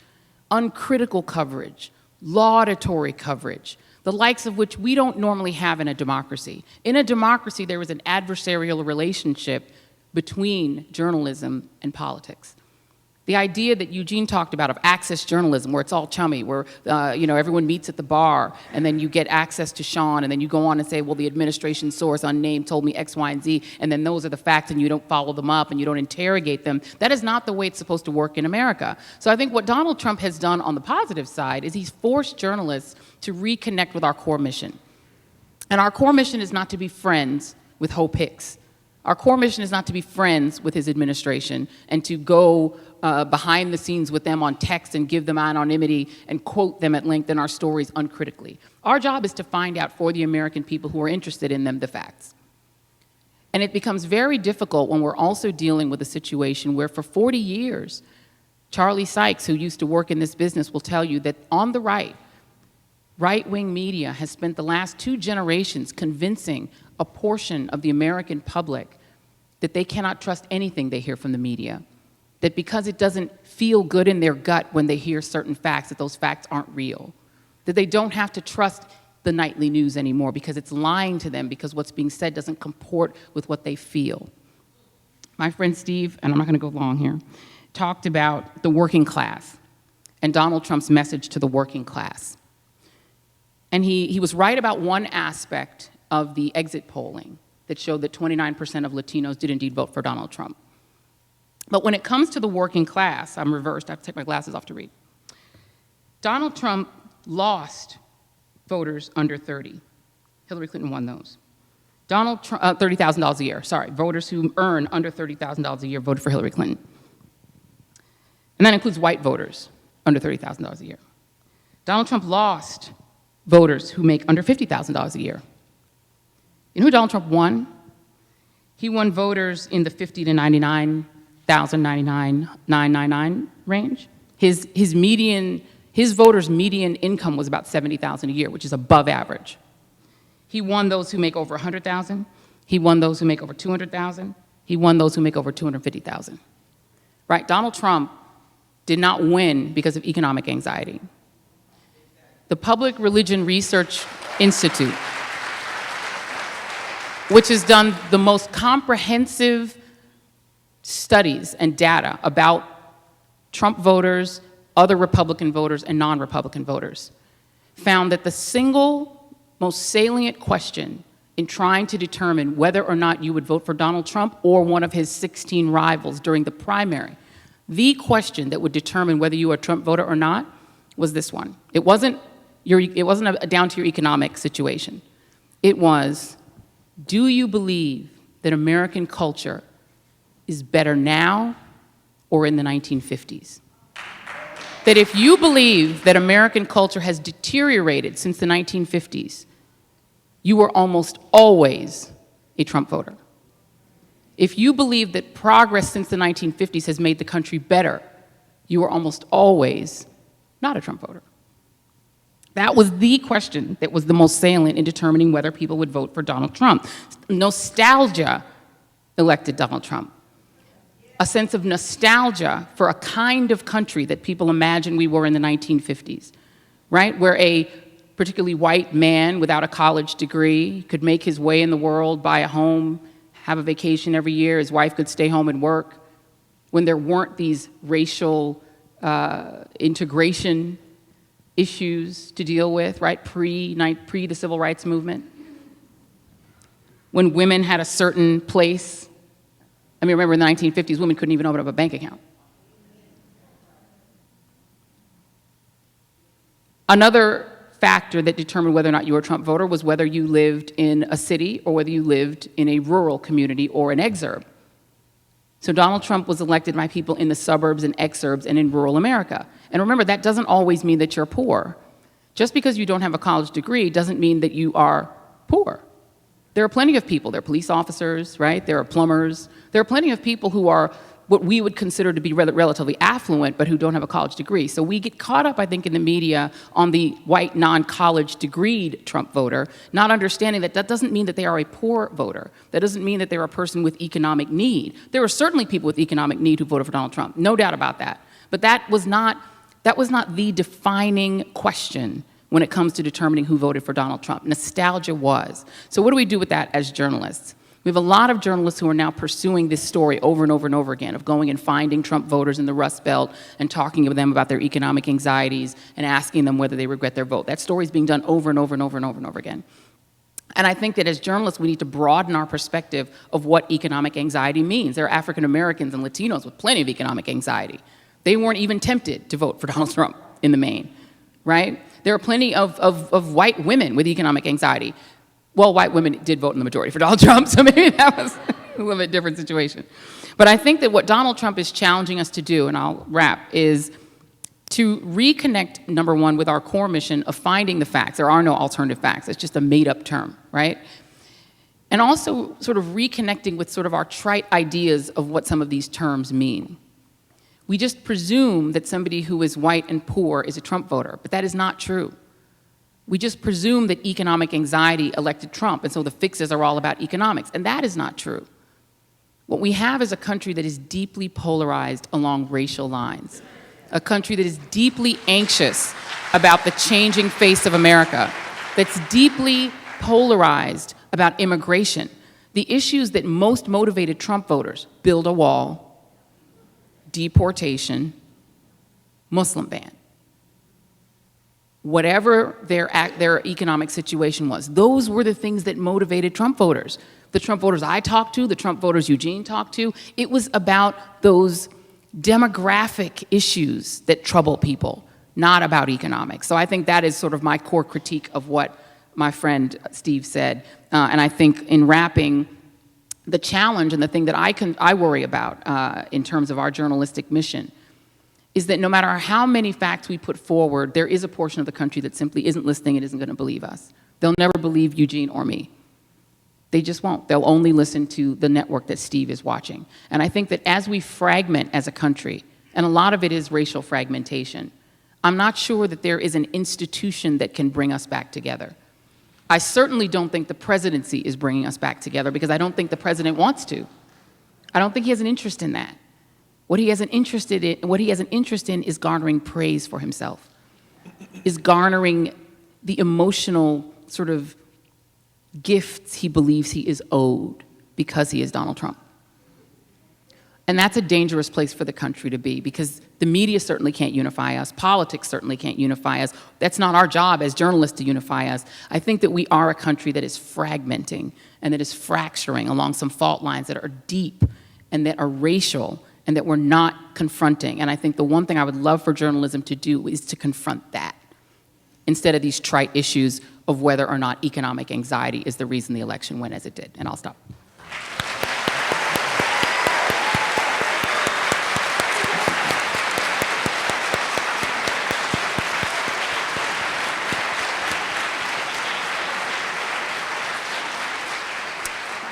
uncritical coverage, laudatory coverage, the likes of which we don't normally have in a democracy. In a democracy, there is an adversarial relationship between journalism and politics. The idea that Eugene talked about of access journalism, where it's all chummy, where everyone meets at the bar, and then you get access to Sean, and then you go on and say, well, the administration source unnamed told me X, Y, and Z, and then those are the facts, and you don't follow them up, and you don't interrogate them. That is not the way it's supposed to work in America. So I think what Donald Trump has done on the positive side is he's forced journalists to reconnect with our core mission. And our core mission is not to be friends with Hope Hicks. Our core mission is not to be friends with his administration and to go behind the scenes with them on text and give them anonymity and quote them at length in our stories uncritically. Our job is to find out for the American people who are interested in them the facts. And it becomes very difficult when we're also dealing with a situation where for 40 years, Charlie Sykes, who used to work in this business, will tell you that on the right, right-wing media has spent the last 2 generations convincing a portion of the American public that they cannot trust anything they hear from the media, that because it doesn't feel good in their gut when they hear certain facts, that those facts aren't real, that they don't have to trust the nightly news anymore because it's lying to them because what's being said doesn't comport with what they feel. My friend Steve, and I'm not going to go long here, talked about the working class and Donald Trump's message to the working class. And he was right about one aspect of the exit polling that showed that 29% of Latinos did indeed vote for Donald Trump. But when it comes to the working class, I'm reversed, I have to take my glasses off to read. Donald Trump lost voters under 30. Hillary Clinton won those. Donald Trump, $30,000 a year, sorry. Voters who earn under $30,000 a year voted for Hillary Clinton. And that includes white voters under $30,000 a year. Donald Trump lost voters who make under $50,000 a year. You know who Donald Trump won? He won voters in the $50,000 to $99,999 range. His voters' median income was about $70,000 a year, which is above average. He won those who make over $100,000. He won those who make over $200,000. He won those who make over $250,000. Right? Donald Trump did not win because of economic anxiety. The Public Religion Research Institute, which has done the most comprehensive studies and data about Trump voters, other Republican voters, and non-Republican voters, found that the single most salient question in trying to determine whether or not you would vote for Donald Trump or one of his 16 rivals during the primary, the question that would determine whether you were a Trump voter or not was this one. It wasn't down to your economic situation. It was, do you believe that American culture is better now or in the 1950s? That if you believe that American culture has deteriorated since the 1950s, you were almost always a Trump voter. If you believe that progress since the 1950s has made the country better, you were almost always not a Trump voter. That was the question that was the most salient in determining whether people would vote for Donald Trump. Nostalgia elected Donald Trump. A sense of nostalgia for a kind of country that people imagine we were in the 1950s, right? Where a particularly white man without a college degree could make his way in the world, buy a home, have a vacation every year, his wife could stay home and work, when there weren't these racial integration issues to deal with, right, pre the Civil Rights Movement, when women had a certain place. I mean, remember in the 1950s, women couldn't even open up a bank account. Another factor that determined whether or not you were a Trump voter was whether you lived in a city or whether you lived in a rural community or an exurb. So Donald Trump was elected by people in the suburbs and exurbs and in rural America. And remember, that doesn't always mean that you're poor. Just because you don't have a college degree doesn't mean that you are poor. There are plenty of people, there are police officers, right? There are plumbers. There are plenty of people who are what we would consider to be relatively affluent, but who don't have a college degree. So we get caught up, I think, in the media on the white, non-college degreed Trump voter, not understanding that that doesn't mean that they are a poor voter. That doesn't mean that they're a person with economic need. There are certainly people with economic need who voted for Donald Trump, no doubt about that. But that was not the defining question when it comes to determining who voted for Donald Trump. Nostalgia was. So what do we do with that as journalists? We have a lot of journalists who are now pursuing this story over and over and over again, of going and finding Trump voters in the Rust Belt and talking to them about their economic anxieties and asking them whether they regret their vote. That story is being done over and over and over and over and over again. And I think that as journalists, we need to broaden our perspective of what economic anxiety means. There are African Americans and Latinos with plenty of economic anxiety. They weren't even tempted to vote for Donald Trump in the main, right? There are plenty of white women with economic anxiety. Well, white women did vote in the majority for Donald Trump, so maybe that was a little bit different situation. But I think that what Donald Trump is challenging us to do, and I'll wrap, is to reconnect, number one, with our core mission of finding the facts. There are no alternative facts. It's just a made-up term, right? And also sort of reconnecting with sort of our trite ideas of what some of these terms mean. We just presume that somebody who is white and poor is a Trump voter, but that is not true. We just presume that economic anxiety elected Trump, and so the fixes are all about economics, and that is not true. What we have is a country that is deeply polarized along racial lines, a country that is deeply anxious about the changing face of America, that's deeply polarized about immigration. The issues that most motivated Trump voters, build a wall, deportation, Muslim ban. Whatever their economic situation was, those were the things that motivated Trump voters. The Trump voters I talked to, the Trump voters Eugene talked to, it was about those demographic issues that trouble people, not about economics. So I think that is sort of my core critique of what my friend Steve said. And I think in wrapping, the challenge and the thing that I worry about in terms of our journalistic mission is that no matter how many facts we put forward, there is a portion of the country that simply isn't listening and isn't going to believe us. They'll never believe Eugene or me. They just won't. They'll only listen to the network that Steve is watching. And I think that as we fragment as a country, and a lot of it is racial fragmentation, I'm not sure that there is an institution that can bring us back together. I certainly don't think the presidency is bringing us back together because I don't think the president wants to. I don't think he has an interest in that. What he has an interest in is garnering praise for himself, is garnering the emotional sort of gifts he believes he is owed because he is Donald Trump. And that's a dangerous place for the country to be because the media certainly can't unify us. Politics certainly can't unify us. That's not our job as journalists to unify us. I think that we are a country that is fragmenting and that is fracturing along some fault lines that are deep and that are racial and that we're not confronting. And I think the one thing I would love for journalism to do is to confront that instead of these trite issues of whether or not economic anxiety is the reason the election went as it did. And I'll stop.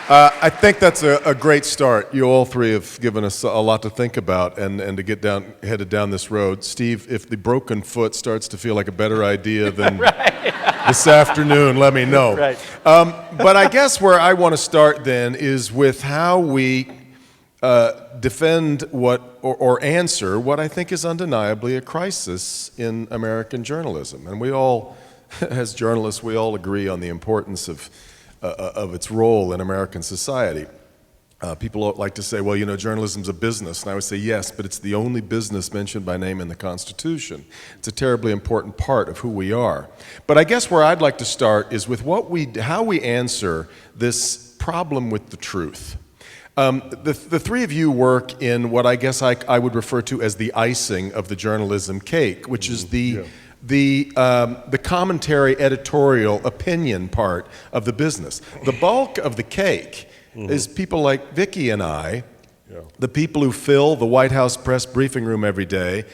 I think that's a great start. You all three have given us a lot to think about and to get headed down this road. Steve, if the broken foot starts to feel like a better idea than this afternoon, let me know. Right. But I guess where I want to start then is with how we defend or answer what I think is undeniably a crisis in American journalism. And we all, as journalists, we all agree on the importance of its role in American society. People like to say, well, you know, journalism's a business. And I would say, yes, but it's the only business mentioned by name in the Constitution. It's a terribly important part of who we are. But I guess where I'd like to start is with how we answer this problem with the truth. The three of you work in what I guess I would refer to as the icing of the journalism cake, which is the commentary, editorial, opinion part of the business. The bulk of the cake is people like Vicki and I, the people who fill the White House press briefing room every day,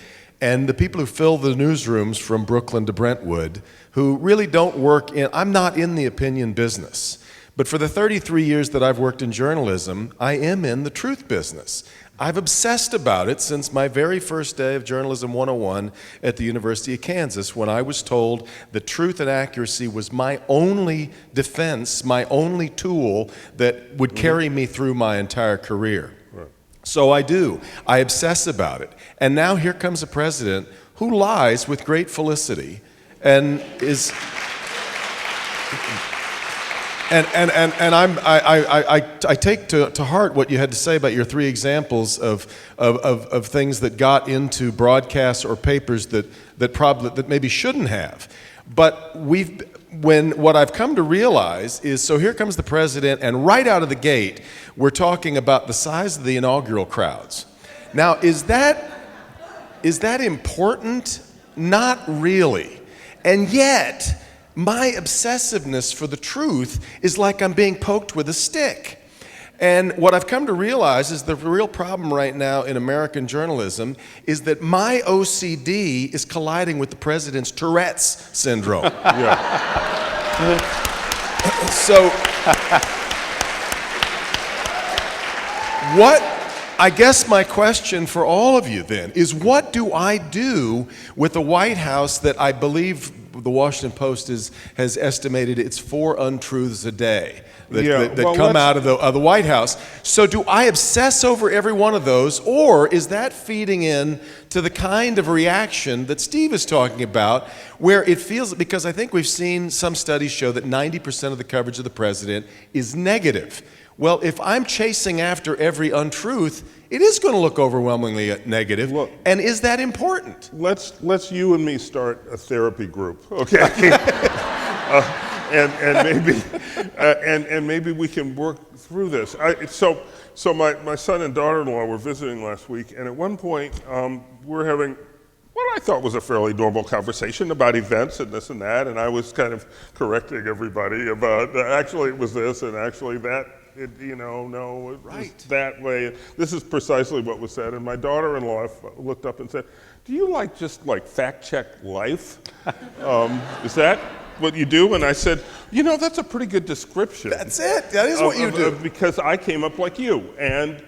and the people who fill the newsrooms from Brooklyn to Brentwood, who really don't work in, I'm not in the opinion business. But for the 33 years that I've worked in journalism, I am in the truth business. I've obsessed about it since my very first day of Journalism 101 at the University of Kansas, when I was told that truth and accuracy was my only defense, my only tool that would carry me through my entire career. Right. So I do. I obsess about it. And now here comes a president who lies with great felicity and is... I take to heart what you had to say about your three examples of things that got into broadcasts or papers that maybe shouldn't have. But what I've come to realize is, so here comes the president, and right out of the gate, we're talking about the size of the inaugural crowds. Now, is that important? Not really. And yet, my obsessiveness for the truth is like I'm being poked with a stick. And what I've come to realize is the real problem right now in American journalism is that my OCD is colliding with the president's Tourette's syndrome. So, I guess my question for all of you then is, what do I do with a White House that I believe the Washington Post has estimated it's 4 untruths a day that well, come out of the White House. So do I obsess over every one of those, or is that feeding in to the kind of reaction that Steve is talking about, where it feels, because I think we've seen some studies show that 90% of the coverage of the president is negative. Well, if I'm chasing after every untruth, it is going to look overwhelmingly negative. Look, and is that important? Let's you and me start a therapy group, okay? And maybe we can work through this. So my son and daughter-in-law were visiting last week, and at one point we're having what I thought was a fairly normal conversation about events and this and that, and I was kind of correcting everybody about actually it was this and actually that. No, it was that way. This is precisely what was said. And my daughter-in-law looked up and said, "Do you just fact-check life? Is that what you do?" And I said, that's a pretty good description. That's it. That is what you do. Because I came up like you and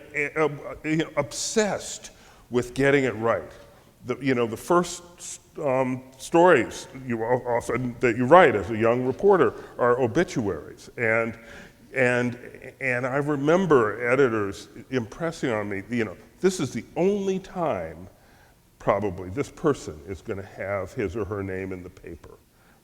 obsessed with getting it right. The first stories that you write as a young reporter are obituaries, and I remember editors impressing on me, this is the only time probably this person is going to have his or her name in the paper,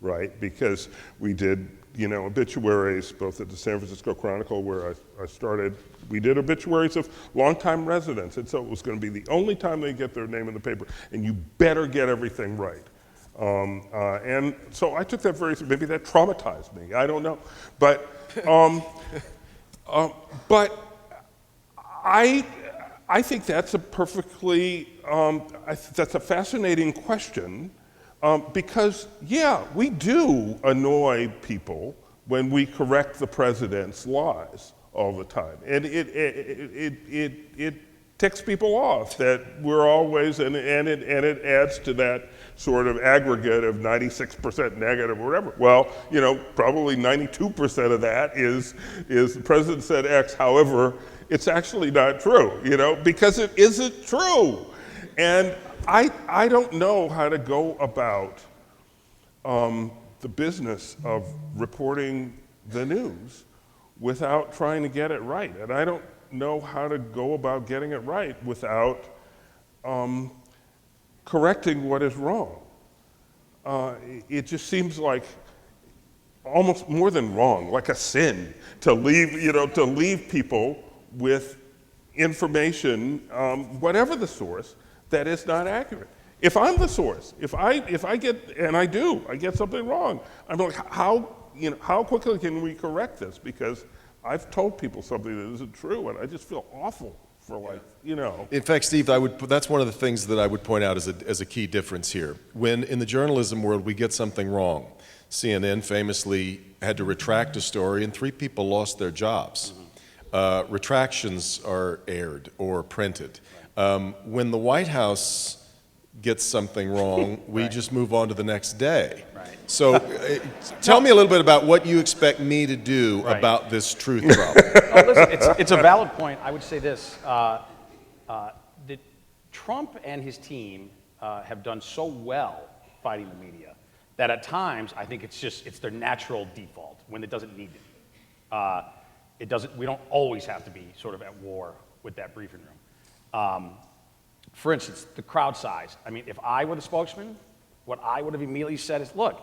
right? Because we did, obituaries both at the San Francisco Chronicle, where I started. We did obituaries of longtime residents, and so it was going to be the only time they get their name in the paper, and you better get everything right. And so I took that maybe that traumatized me, I don't know. But I think that's a perfectly, that's a fascinating question, because, we do annoy people when we correct the president's lies all the time. And it ticks people off that we're always, and it adds to that sort of aggregate of 96% negative or whatever. Well, probably 92% of that is the president said X, however, it's actually not true, because it isn't true. And I don't know how to go about the business of reporting the news without trying to get it right. And I don't know how to go about getting it right without correcting what is wrong. It just seems like almost more than wrong, like a sin, to leave people with information, whatever the source, that is not accurate. If I'm the source, if I get, and I get something wrong, I'm like, how quickly can we correct this? Because I've told people something that isn't true, and I just feel awful for In fact, Steve, that's one of the things that I would point out as a key difference here. When in the journalism world we get something wrong, CNN famously had to retract a story, and 3 people lost their jobs. Retractions are aired or printed. When the White House gets something wrong, we just move on to the next day. Right. So tell me a little bit about what you expect me to do about this truth problem. Listen, it's a valid point. I would say this. That Trump and his team have done so well fighting the media that at times I think it's their natural default when it doesn't need to be. We don't always have to be sort of at war with that briefing room. For instance, the crowd size. I mean, if I were the spokesman, what I would have immediately said is, look,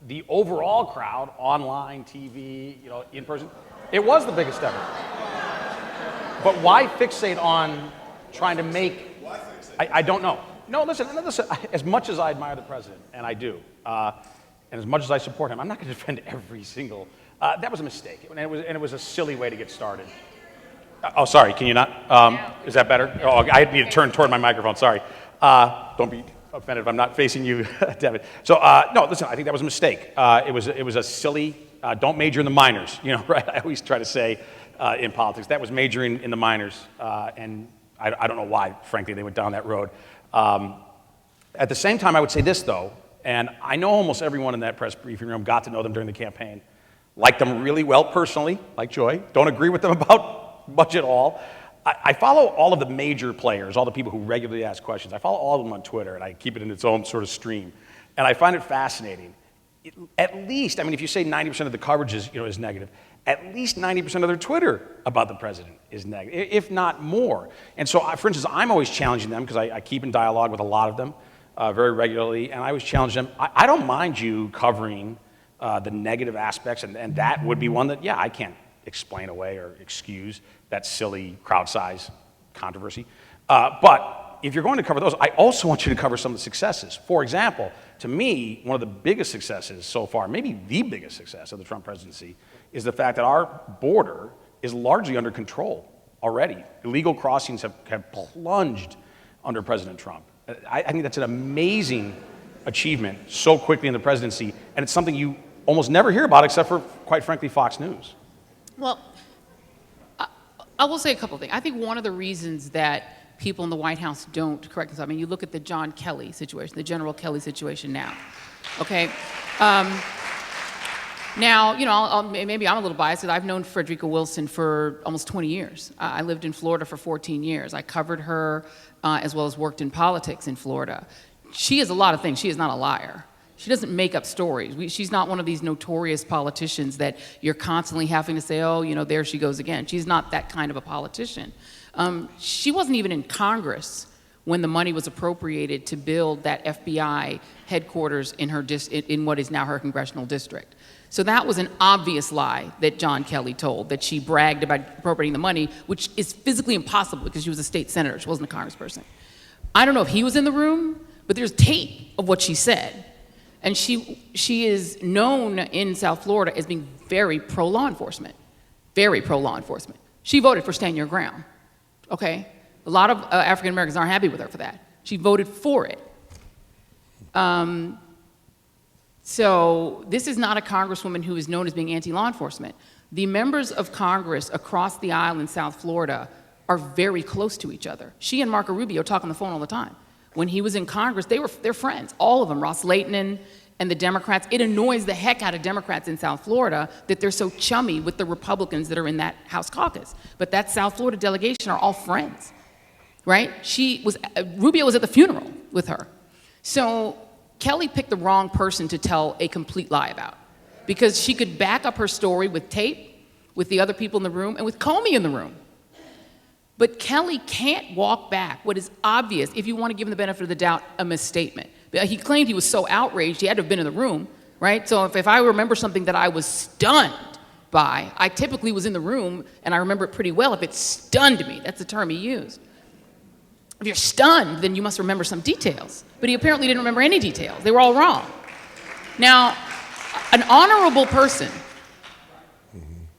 the overall crowd, online, TV, in person, it was the biggest ever. But why fixate on trying to make, I don't know. No, listen, as much as I admire the president, and I do, and as much as I support him, I'm not going to defend every single, that was a mistake, and it was a silly way to get started. Oh, sorry, can you not? Is that better? Oh, I need to turn toward my microphone, sorry. Don't be offended if I'm not facing you, Devin. So, no, listen, I think that was a mistake. It was a silly, don't major in the minors, right? I always try to say in politics, that was majoring in the minors, and I don't know why, frankly, they went down that road. At the same time, I would say this, though, and I know almost everyone in that press briefing room, got to know them during the campaign, liked them really well personally, like Joy, don't agree with them about much at all. I follow all of the major players, all the people who regularly ask questions. I follow all of them on Twitter, and I keep it in its own sort of stream. And I find it fascinating. at least, I mean, if you say 90% of the coverage is negative, at least 90% of their Twitter about the president is negative, if not more. And so, for instance, I'm always challenging them because I keep in dialogue with a lot of them very regularly, and I always challenge them. I don't mind you covering the negative aspects, and that would be one that, yeah, I can't explain away or excuse that silly crowd size controversy. But if you're going to cover those, I also want you to cover some of the successes. For example, to me, one of the biggest successes so far, maybe the biggest success of the Trump presidency, is the fact that our border is largely under control already. Illegal crossings have plunged under President Trump. I think that's an amazing achievement so quickly in the presidency, and it's something you almost never hear about except for, quite frankly, Fox News. Well, I will say a couple of things. I think one of the reasons that people in the White House don't correct this, I mean, you look at the John Kelly situation, the General Kelly situation now, okay? Now, you know, maybe I'm a little biased, because I've known Frederica Wilson for almost 20 years. I lived in Florida for 14 years. I covered her as well as worked in politics in Florida. She is a lot of things. She is not a liar. She doesn't make up stories. She's not one of these notorious politicians that you're constantly having to say, oh, you know, there she goes again. She's not that kind of a politician. She wasn't even in Congress when the money was appropriated to build that FBI headquarters in in what is now her congressional district. So that was an obvious lie that John Kelly told, that she bragged about appropriating the money, which is physically impossible because she was a state senator. She wasn't a congressperson. I don't know if he was in the room, but there's tape of what she said. And she is known in South Florida as being very pro-law enforcement, very pro-law enforcement. She voted for Stand Your Ground, okay? A lot of African Americans aren't happy with her for that. She voted for it. So this is not a congresswoman who is known as being anti-law enforcement. The members of Congress across the aisle in South Florida are very close to each other. She and Marco Rubio talk on the phone all the time. When he was in Congress, they're friends, all of them, Ross Leighton and the Democrats. It annoys the heck out of Democrats in South Florida that they're so chummy with the Republicans that are in that House caucus. But that South Florida delegation are all friends, right? Rubio was at the funeral with her. So Kelly picked the wrong person to tell a complete lie about, because she could back up her story with tape, with the other people in the room, and with Comey in the room. But Kelly can't walk back what is obvious, if you want to give him the benefit of the doubt, a misstatement. He claimed he was so outraged he had to have been in the room, right? So if I remember something that I was stunned by, I typically was in the room, and I remember it pretty well. If it stunned me, that's the term he used. If you're stunned, then you must remember some details. But he apparently didn't remember any details. They were all wrong. Now, an honorable person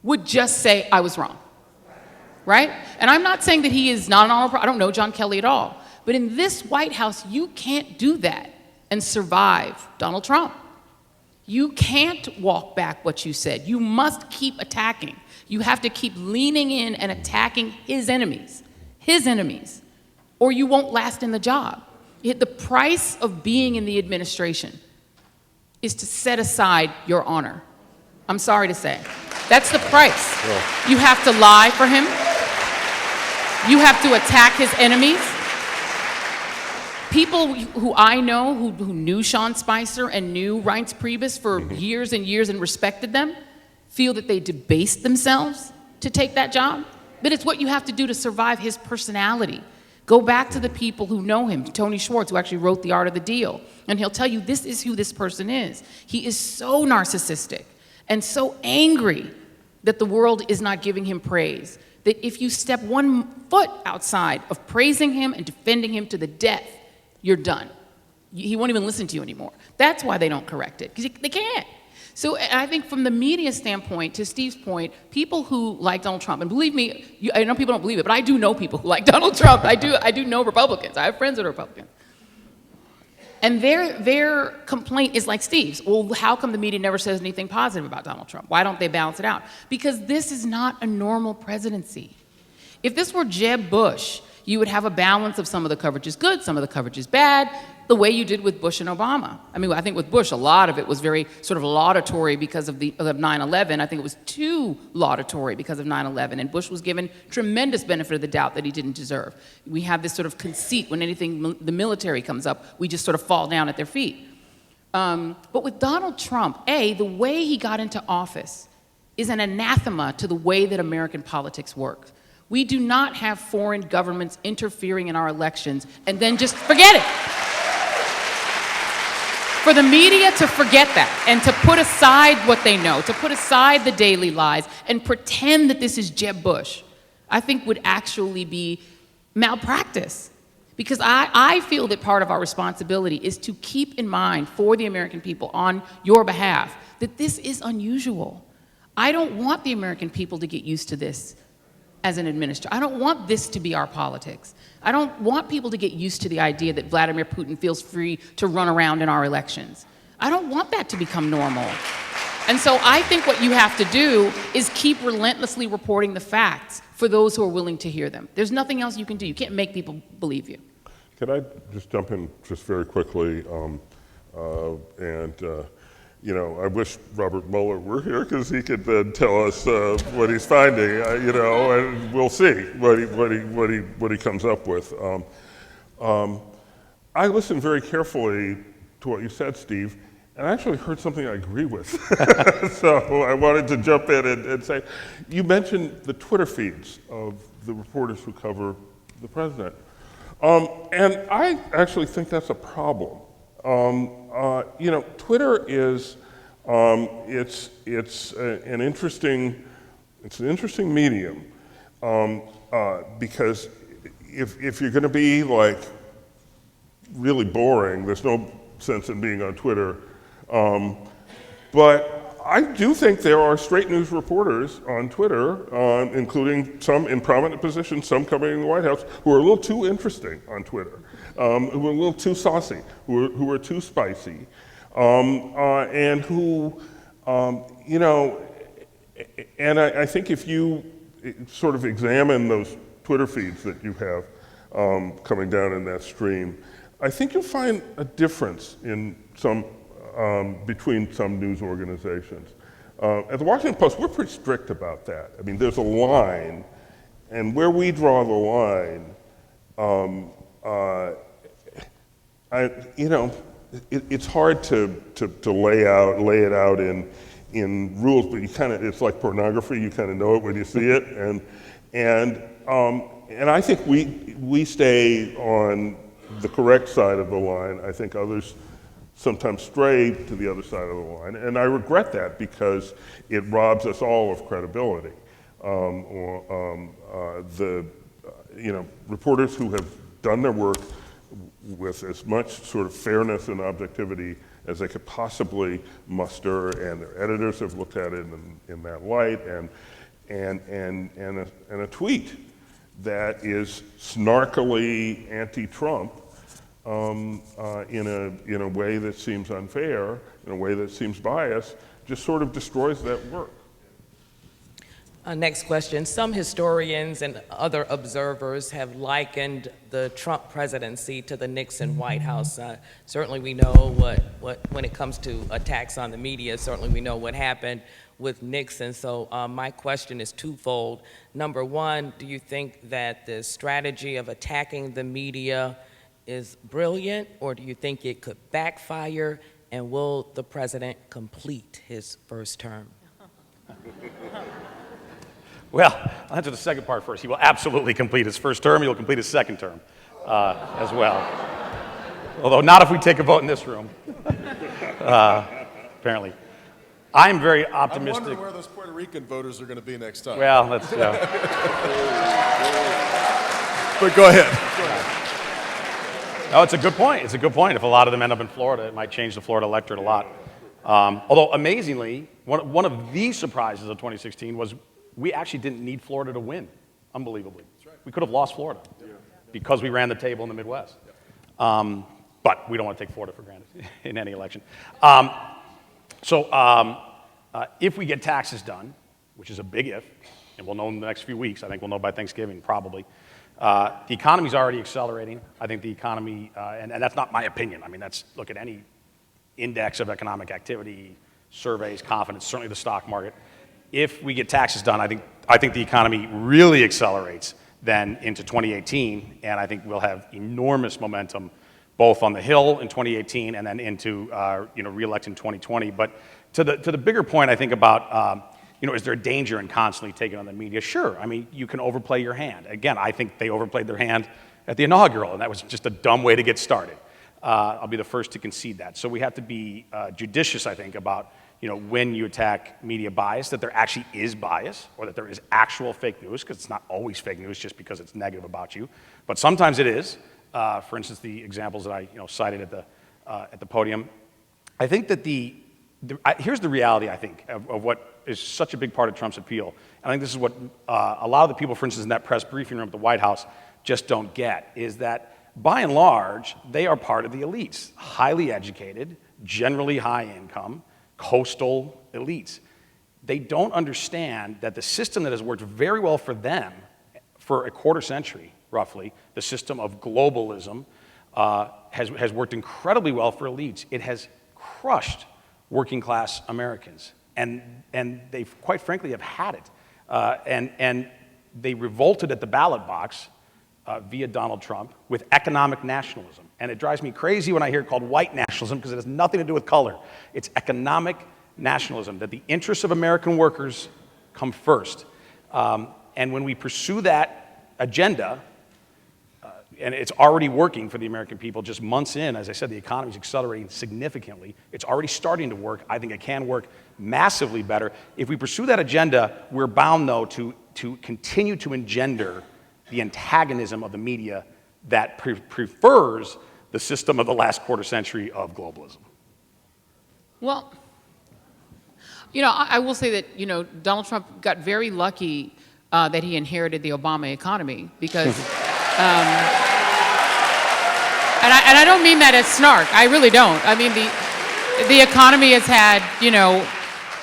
would just say, I was wrong, right? And I'm not saying that he is not an honorable, I don't know John Kelly at all. But in this White House, you can't do that and survive Donald Trump. You can't walk back what you said. You must keep attacking. You have to keep leaning in and attacking his enemies, or you won't last in the job. The price of being in the administration is to set aside your honor. I'm sorry to say. That's the price. Yeah. You have to lie for him. You have to attack his enemies. People who I know who knew Sean Spicer and knew Reince Priebus for years and years and respected them feel that they debased themselves to take that job. But it's what you have to do to survive his personality. Go back to the people who know him, Tony Schwartz, who actually wrote The Art of the Deal, and he'll tell you this is who this person is. He is so narcissistic and so angry that the world is not giving him praise, that if you step one foot outside of praising him and defending him to the death, you're done. He won't even listen to you anymore. That's why they don't correct it, because they can't. So I think from the media standpoint, to Steve's point, people who like Donald Trump, and believe me, I know people don't believe it, but I do know people who like Donald Trump. I do know Republicans. I have friends that are Republicans. And their complaint is like Steve's. Well, how come the media never says anything positive about Donald Trump? Why don't they balance it out? Because this is not a normal presidency. If this were Jeb Bush, you would have a balance of some of the coverage is good, some of the coverage is bad, the way you did with Bush and Obama. I mean, I think with Bush, a lot of it was very sort of laudatory because of 9/11. I think it was too laudatory because of 9/11, and Bush was given tremendous benefit of the doubt that he didn't deserve. We have this sort of conceit when anything the military comes up, we just sort of fall down at their feet. But with Donald Trump, the way he got into office is an anathema to the way that American politics works. We do not have foreign governments interfering in our elections and then just forget it. For the media to forget that and to put aside what they know, to put aside the daily lies and pretend that this is Jeb Bush, I think would actually be malpractice. Because I feel that part of our responsibility is to keep in mind for the American people on your behalf that this is unusual. I don't want the American people to get used to this as an administrator. I don't want this to be our politics. I don't want people to get used to the idea that Vladimir Putin feels free to run around in our elections. I don't want that to become normal. And so I think what you have to do is keep relentlessly reporting the facts for those who are willing to hear them. There's nothing else you can do. You can't make people believe you. Can I just jump in just very quickly? I wish Robert Mueller were here because he could then tell us what he's finding, and we'll see what he comes up with. I listened very carefully to what you said, Steve, and I actually heard something I agree with. So I wanted to jump in and say, you mentioned the Twitter feeds of the reporters who cover the president. And I actually think that's a problem. Twitter is it's an interesting medium because if you're going to be like really boring, there's no sense in being on Twitter. But I do think there are straight news reporters on Twitter, including some in prominent positions, some covering the White House, who are a little too interesting on Twitter, who are a little too saucy, who are too spicy, and who, and I think if you sort of examine those Twitter feeds that you have coming down in that stream, I think you'll find a difference in between some news organizations. At the Washington Post, we're pretty strict about that. I mean, there's a line, and where we draw the line, it's hard to lay it out in rules, but it's like pornography. You kind of know it when you see it, and I think we stay on the correct side of the line. I think others sometimes stray to the other side of the line, and I regret that because it robs us all of credibility. Reporters who have done their work with as much sort of fairness and objectivity as they could possibly muster, and their editors have looked at it in that light, and a tweet that is snarkily anti-Trump in a way that seems unfair, in a way that seems biased, just sort of destroys that work. Next question. Some historians and other observers have likened the Trump presidency to the Nixon White House. Certainly we know what when it comes to attacks on the media, certainly we know what happened with Nixon. So my question is twofold. Number one, do you think that the strategy of attacking the media is brilliant, or do you think it could backfire, and will the president complete his first term? Well, I'll answer the second part first. He will absolutely complete his first term. He will complete his second term as well. Although not if we take a vote in this room, apparently. I'm very optimistic. I'm wondering where those Puerto Rican voters are going to be next time. Well, let's But go ahead. No, it's a good point. It's a good point. If a lot of them end up in Florida, it might change the Florida electorate a lot. Although, amazingly, one of the surprises of 2016 was we actually didn't need Florida to win, unbelievably. That's right. We could have lost Florida because we ran the table in the Midwest. But we don't want to take Florida for granted in any election. If we get taxes done, which is a big if, and we'll know in the next few weeks, I think we'll know by Thanksgiving probably, the economy's already accelerating. I think the economy, and that's not my opinion, I mean, look at any index of economic activity, surveys, confidence, certainly the stock market. If we get taxes done, I think the economy really accelerates then into 2018, and I think we'll have enormous momentum both on the Hill in 2018 and then into re-elect in 2020. But to the bigger point, I think about is there a danger in constantly taking on the media? Sure. I mean, you can overplay your hand. Again, I think they overplayed their hand at the inaugural, and that was just a dumb way to get started. I'll be the first to concede that. So we have to be judicious, I think, about when you attack media bias, that there actually is bias, or that there is actual fake news, because it's not always fake news just because it's negative about you, but sometimes it is. For instance, the examples that I cited at the podium. I think that here's the reality, I think, of what is such a big part of Trump's appeal. And I think this is what a lot of the people, for instance, in that press briefing room at the White House just don't get, is that by and large, they are part of the elites, highly educated, generally high income, coastal elites. They don't understand that the system that has worked very well for them for a quarter century, roughly, the system of globalism, has worked incredibly well for elites. It has crushed working class Americans. And they, quite frankly, have had it. And they revolted at the ballot box via Donald Trump with economic nationalism. And it drives me crazy when I hear it called white nationalism, because it has nothing to do with color. It's economic nationalism, that the interests of American workers come first. And when we pursue that agenda, and it's already working for the American people just months in, as I said, the economy is accelerating significantly. It's already starting to work. I think it can work massively better. If we pursue that agenda, we're bound, though, to continue to engender the antagonism of the media that prefers the system of the last quarter century of globalism. Well, I will say that, Donald Trump got very lucky that he inherited the Obama economy, because, and I don't mean that as snark. I really don't. I mean, the economy has had,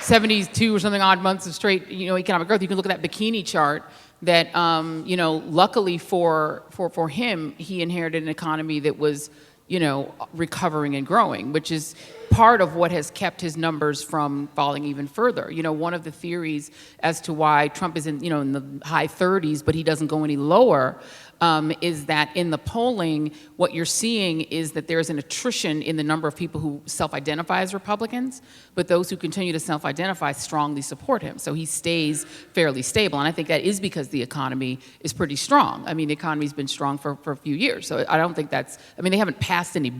72 or something odd months of straight, economic growth. You can look at that bikini chart that, luckily for him, he inherited an economy that was, recovering and growing, which is part of what has kept his numbers from falling even further. One of the theories as to why Trump is in the high 30s, but he doesn't go any lower, is that in the polling, what you're seeing is that there's an attrition in the number of people who self-identify as Republicans, but those who continue to self-identify strongly support him. So he stays fairly stable, and I think that is because the economy is pretty strong. I mean, the economy's been strong for a few years, so I don't think they haven't passed any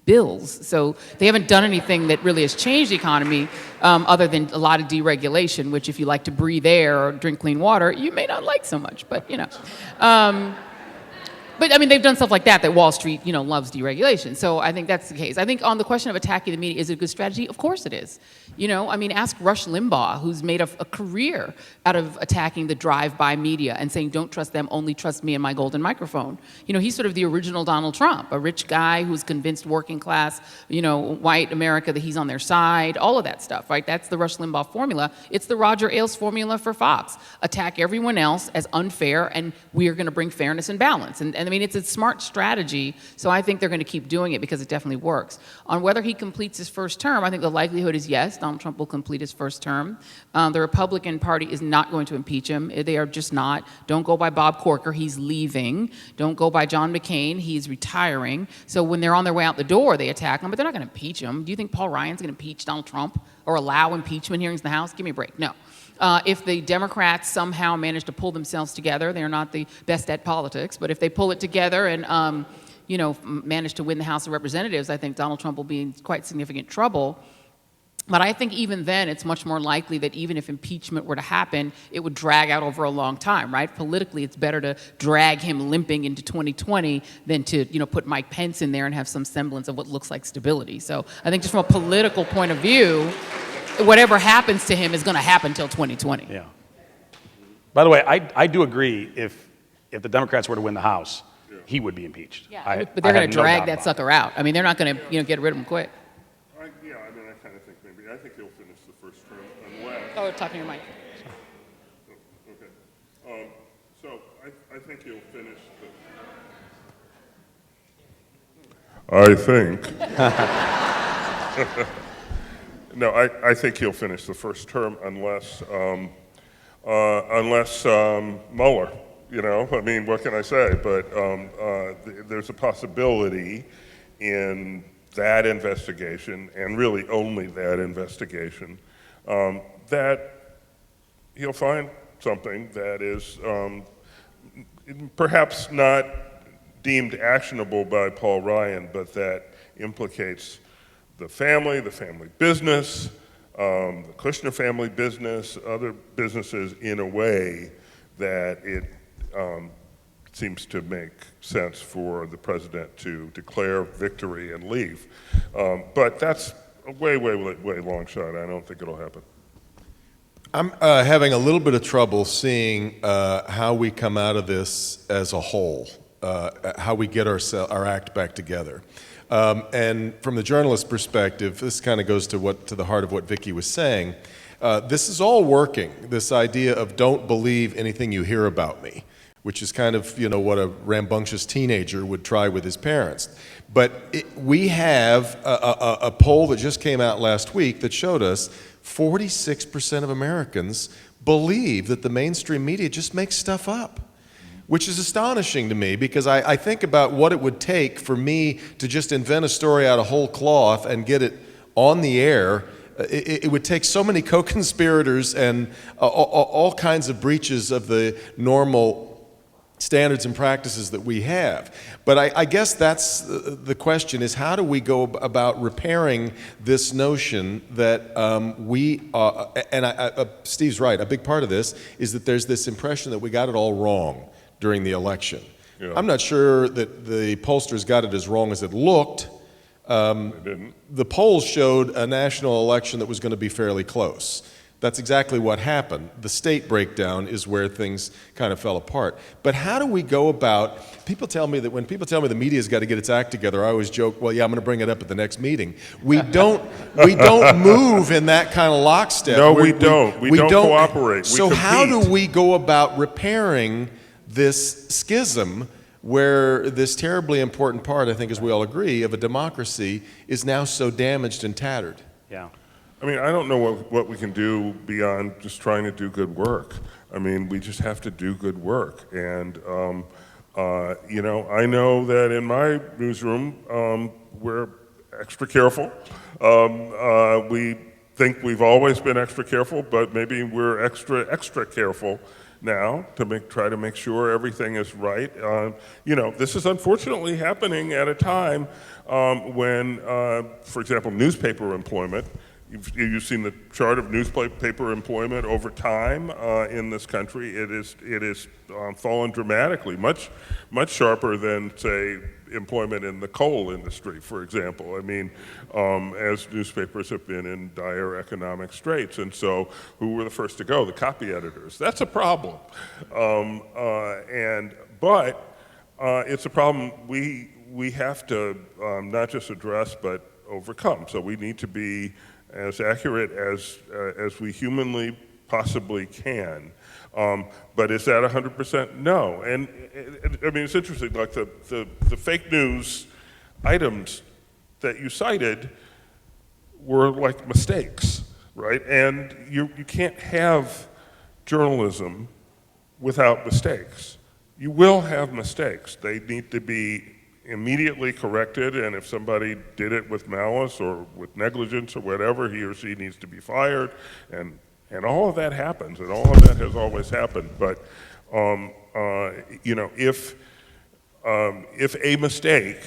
bills, so they haven't done anything that really has changed the economy, other than a lot of deregulation, which if you like to breathe air or drink clean water, you may not like so much, but But I mean, they've done stuff like that Wall Street, loves deregulation. So I think that's the case. I think on the question of attacking the media, is it a good strategy? Of course it is. Ask Rush Limbaugh, who's made a career out of attacking the drive-by media and saying, don't trust them, only trust me and my golden microphone. He's sort of the original Donald Trump, a rich guy who's convinced working class, white America that he's on their side, all of that stuff, right? That's the Rush Limbaugh formula. It's the Roger Ailes formula for Fox. Attack everyone else as unfair, and we are going to bring fairness and balance. And I mean, it's a smart strategy, so I think they're going to keep doing it because it definitely works. On whether he completes his first term, I think the likelihood is yes, Donald Trump will complete his first term. The Republican Party is not going to impeach him. They are just not. Don't go by Bob Corker, he's leaving. Don't go by John McCain, he's retiring. So when they're on their way out the door, they attack him, but they're not going to impeach him. Do you think Paul Ryan's going to impeach Donald Trump or allow impeachment hearings in the House? Give me a break. No. If the Democrats somehow manage to pull themselves together, they're not the best at politics, but if they pull it together and manage to win the House of Representatives, I think Donald Trump will be in quite significant trouble. But I think even then, it's much more likely that even if impeachment were to happen, it would drag out over a long time, right? Politically, it's better to drag him limping into 2020 than to, put Mike Pence in there and have some semblance of what looks like stability. So I think just from a political point of view, whatever happens to him is going to happen until 2020. Yeah. By the way, I do agree if the Democrats were to win the House, he would be impeached. Yeah, but they're going to drag that sucker out. I mean, they're not going to get rid of him quick. I kind of think maybe. I think he'll finish the first term unless. Oh, talking to your mic. Okay. So I think he'll finish the. No, I think he'll finish the first term unless Mueller. What can I say? But there's a possibility in that investigation, and really only that investigation, that he'll find something that is perhaps not deemed actionable by Paul Ryan, but that implicates the family business, the Kushner family business, other businesses in a way that it seems to make sense for the president to declare victory and leave. But that's a way long shot. I don't think it'll happen. I'm having a little bit of trouble seeing how we come out of this as a whole, how we get our act back together. And from the journalist perspective, this kind of goes to the heart of what Vicki was saying. This is all working, this idea of don't believe anything you hear about me, which is kind of, what a rambunctious teenager would try with his parents. But we have a poll that just came out last week that showed us 46% of Americans believe that the mainstream media just makes stuff up, which is astonishing to me because I think about what it would take for me to just invent a story out of whole cloth and get it on the air. It would take so many co-conspirators and all kinds of breaches of the normal standards and practices that we have. But I guess that's the question, is how do we go about repairing this notion that Steve's right, a big part of this is that there's this impression that we got it all wrong during the election. Yeah. I'm not sure that the pollsters got it as wrong as it looked. They didn't. The polls showed a national election that was going to be fairly close. That's exactly what happened. The state breakdown is where things kind of fell apart. But how do we go about, people tell me that when people tell me the media's got to get its act together, I always joke, well, yeah, I'm going to bring it up at the next meeting. We don't move in that kind of lockstep. No, we don't. We don't cooperate. So how do we go about repairing this schism where this terribly important part, I think as we all agree, of a democracy is now so damaged and tattered? Yeah. I mean, I don't know what we can do beyond just trying to do good work. I mean, we just have to do good work. And, I know that in my newsroom, we're extra careful. We think we've always been extra careful, but maybe we're extra careful now to try to make sure everything is right. This is unfortunately happening at a time when, for example, newspaper employment. You've seen the chart of newspaper employment over time in this country. It is fallen dramatically, much sharper than, say, employment in the coal industry, for example. I mean, as newspapers have been in dire economic straits. And so who were the first to go? The copy editors. That's a problem. But it's a problem we have to not just address, but overcome. So we need to be as accurate as we humanly possibly can. But is that 100%? No. And I mean, it's interesting, like the fake news items that you cited were like mistakes, right? And you can't have journalism without mistakes. You will have mistakes. They need to be immediately corrected, and if somebody did it with malice or with negligence or whatever, he or she needs to be fired, and all of that happens, and all of that has always happened. But if a mistake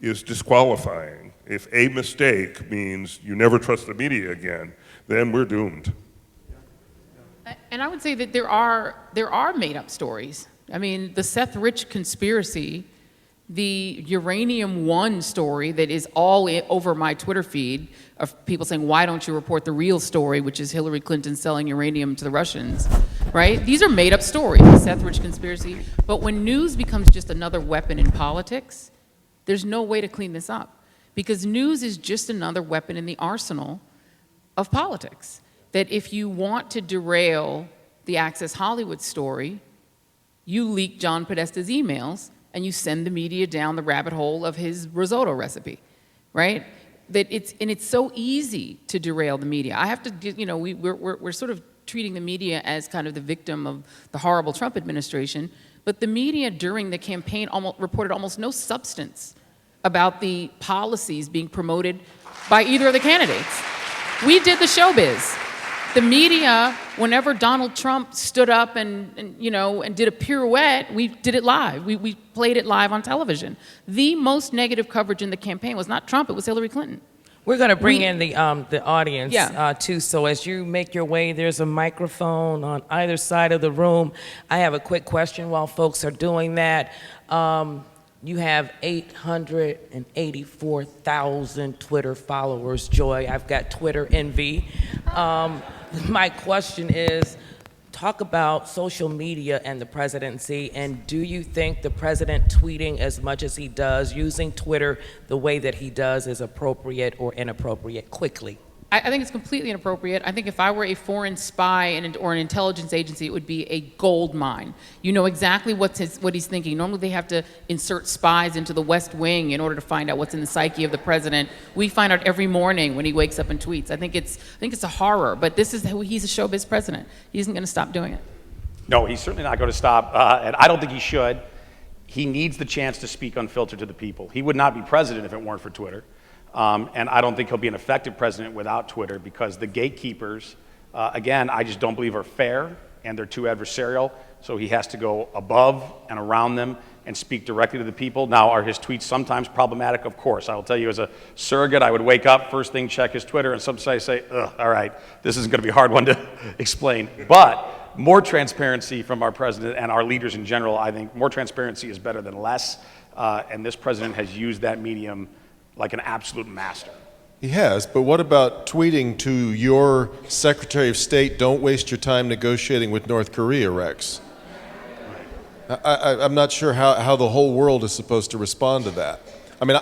is disqualifying, if a mistake means you never trust the media again, then we're doomed. And I would say that there are made-up stories. I mean, the Seth Rich conspiracy, the Uranium One story that is all over my Twitter feed of people saying, why don't you report the real story, which is Hillary Clinton selling uranium to the Russians, right? These are made up stories, the Seth Rich conspiracy. But when news becomes just another weapon in politics, there's no way to clean this up, because news is just another weapon in the arsenal of politics. That if you want to derail the Access Hollywood story, you leak John Podesta's emails and you send the media down the rabbit hole of his risotto recipe, right? It's so easy to derail the media. I have to, we're sort of treating the media as kind of the victim of the horrible Trump administration, but the media during the campaign reported almost no substance about the policies being promoted by either of the candidates. We did the showbiz. The media, whenever Donald Trump stood up and did a pirouette, we did it live. We played it live on television. The most negative coverage in the campaign was not Trump, it was Hillary Clinton. We're going to bring in the audience Yeah. too. So as you make your way, there's a microphone on either side of the room. I have a quick question while folks are doing that. You have 884,000 Twitter followers, Joy. I've got Twitter envy. My question is, talk about social media and the presidency, and do you think the president tweeting as much as he does, using Twitter the way that he does, is appropriate or inappropriate? Quickly. I think it's completely inappropriate. I think if I were a foreign spy or an intelligence agency, it would be a gold mine. You know exactly what he's thinking. Normally they have to insert spies into the West Wing in order to find out what's in the psyche of the president. We find out every morning when he wakes up and tweets. I think it's a horror, but he's a showbiz president. He isn't going to stop doing it. No, he's certainly not going to stop, and I don't think he should. He needs the chance to speak unfiltered to the people. He would not be president if it weren't for Twitter. And I don't think he'll be an effective president without Twitter, because the gatekeepers, again, I just don't believe are fair, and they're too adversarial. So he has to go above and around them and speak directly to the people. Now, are his tweets sometimes problematic? Of course. I will tell you, as a surrogate, I would wake up, first thing, check his Twitter, and sometimes I say, ugh, all right, this is going to be a hard one to explain. But more transparency from our president and our leaders in general. I think more transparency is better than less, and this president has used that medium like an absolute master. He has, but what about tweeting to your Secretary of State, don't waste your time negotiating with North Korea, Rex? I'm not sure how the whole world is supposed to respond to that. I mean,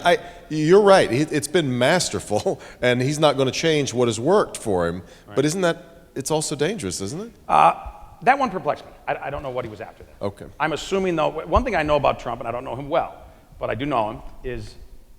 you're right, it's been masterful, and he's not going to change what has worked for him, right. But it's also dangerous, isn't it? That one perplexed me. I don't know what he was after there. Okay. I'm assuming, though, one thing I know about Trump, and I don't know him well, but I do know him, is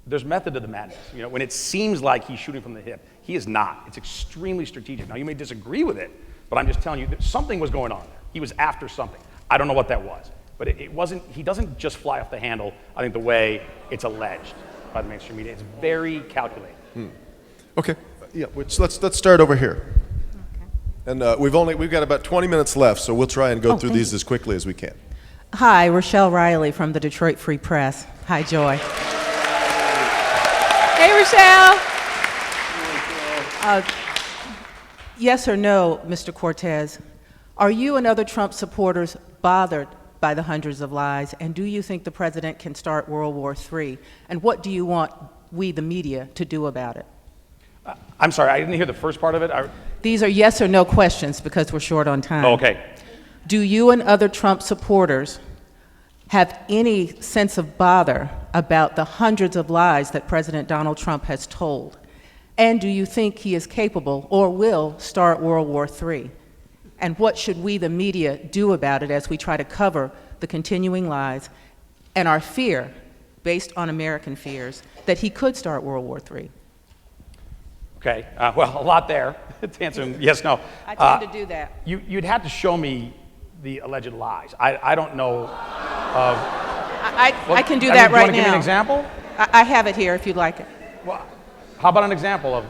there's method to the madness. You know, when it seems like he's shooting from the hip, he is not. It's extremely strategic. Now, you may disagree with it, but I'm just telling you that something was going on there. He was after something. I don't know what that was, but it wasn't. He doesn't just fly off the handle, I think, the way it's alleged by the mainstream media. It's very calculated. Okay. Yeah. Let's start over here. Okay. And we've got about 20 minutes left, so we'll try and go through these as quickly as we can. Hi, Rochelle Riley from the Detroit Free Press. Hi, Joy. Hey, Rochelle. Yes or no, Mr. Cortez, are you and other Trump supporters bothered by the hundreds of lies, and do you think the president can start World War III? And what do you want we, the media, to do about it? I'm sorry, I didn't hear the first part of it. These are yes or no questions because we're short on time. Oh, okay. Do you and other Trump supporters have any sense of bother about the hundreds of lies that President Donald Trump has told? And do you think he is capable or will start World War III? And what should we, the media, do about it as we try to cover the continuing lies and our fear, based on American fears, that he could start World War III? Okay, well, a lot there to answer yes, no. I tend to do that. You'd have to show me the alleged lies. I don't know of... I can do that right now. Do you want to give me an example? I have it here if you'd like it. Well, how about an example of...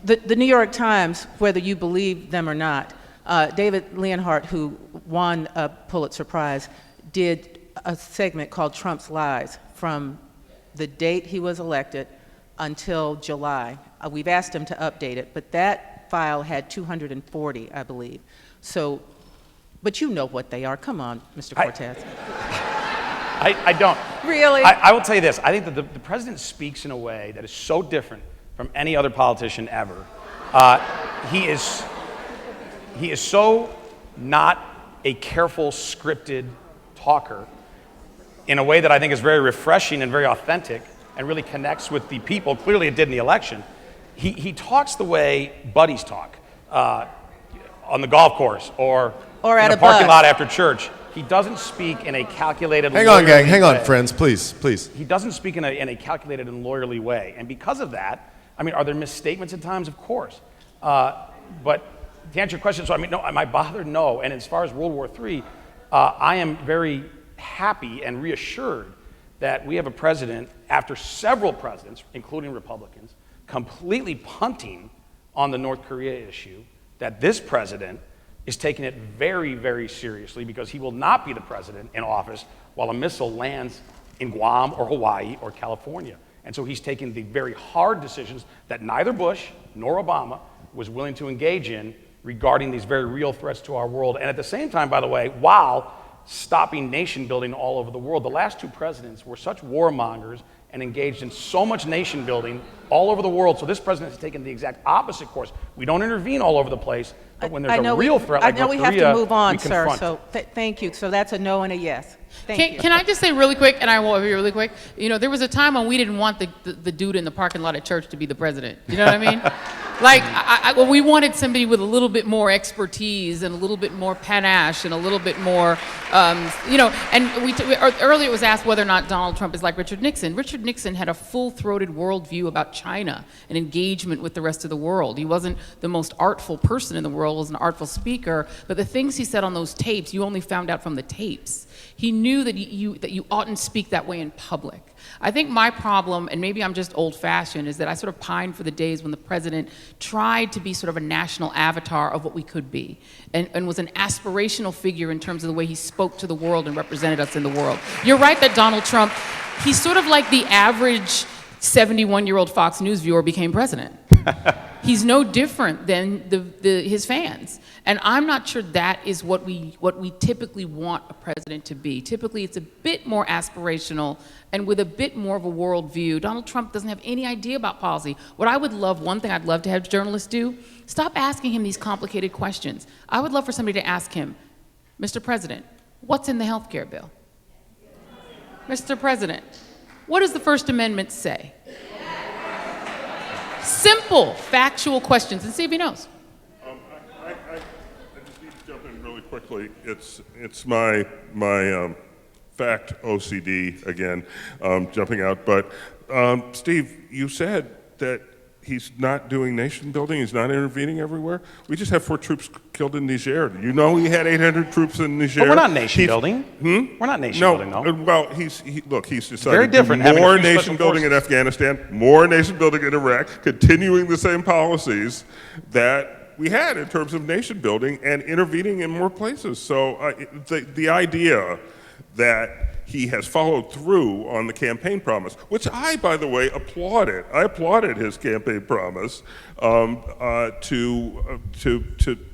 The New York Times, whether you believe them or not, David Leonhardt, who won a Pulitzer Prize, did a segment called Trump's Lies from the date he was elected until July. We've asked him to update it, but that file had 240, I believe. So, but you know what they are. Come on, Mr. Cortez. I don't. Really? I will tell you this. I think that the president speaks in a way that is so different from any other politician ever. He is so not a careful, scripted talker in a way that I think is very refreshing and very authentic and really connects with the people. Clearly it did in the election. He talks the way buddies talk on the golf course or in a parking lot after church. He doesn't speak in a calculated, Hang on, gang. Hang on, friends, please. He doesn't speak in a calculated and lawyerly way. And because of that, I mean, are there misstatements at times? Of course. But to answer your question, so I mean, no, am I bothered? No. And as far as World War III, I am very happy and reassured that we have a president, after several presidents, including Republicans, completely punting on the North Korea issue, that this president is taking it very, very seriously, because he will not be the president in office while a missile lands in Guam or Hawaii or California. And so he's taking the very hard decisions that neither Bush nor Obama was willing to engage in regarding these very real threats to our world. And at the same time, by the way, while stopping nation building all over the world. The last two presidents were such warmongers and engaged in so much nation building all over the world. So this president has taken the exact opposite course. We don't intervene all over the place, but when there's a real threat like North Korea, I know we have to move on, we sir, confront. so thank you. So that's a no and a yes. Thank you. Can I just say really quick, and I will be really quick, you know, there was a time when we didn't want the dude in the parking lot at church to be the president. You know what I mean? Like, well, we wanted somebody with a little bit more expertise and a little bit more panache and a little bit more, you know, and earlier it was asked whether or not Donald Trump is like Richard Nixon. Richard Nixon had a full-throated worldview about China and engagement with the rest of the world. He wasn't the most artful person in the world, was an artful speaker, but the things he said on those tapes, you only found out from the tapes. He knew that you oughtn't speak that way in public. I think my problem, and maybe I'm just old-fashioned, is that I sort of pine for the days when the president tried to be sort of a national avatar of what we could be, and was an aspirational figure in terms of the way he spoke to the world and represented us in the world. You're right that Donald Trump, he's sort of like the average 71-year-old Fox News viewer became president. He's no different than his fans. And I'm not sure that is what we typically want a president to be. Typically, it's a bit more aspirational and with a bit more of a world view. Donald Trump doesn't have any idea about policy. What I would love, one thing I'd love to have journalists do, stop asking him these complicated questions. I would love for somebody to ask him, Mr. President, what's in the health care bill? Mr. President, what does the First Amendment say? Simple, factual questions, and see if he knows. I just need to jump in really quickly. It's my fact OCD again, jumping out. But Steve, you said that he's not doing nation building. He's not intervening everywhere. We just have 4 troops killed in Niger. You know, he had 800 troops in Niger. But we're not nation building. We're not nation building, though. Well, he's decided very different, to do more having a few nation special building in Afghanistan, more nation building in Iraq, continuing the same policies that we had in terms of nation building and intervening in more places. So the idea that he has followed through on the campaign promise, which I, by the way, applauded. I applauded his campaign promise to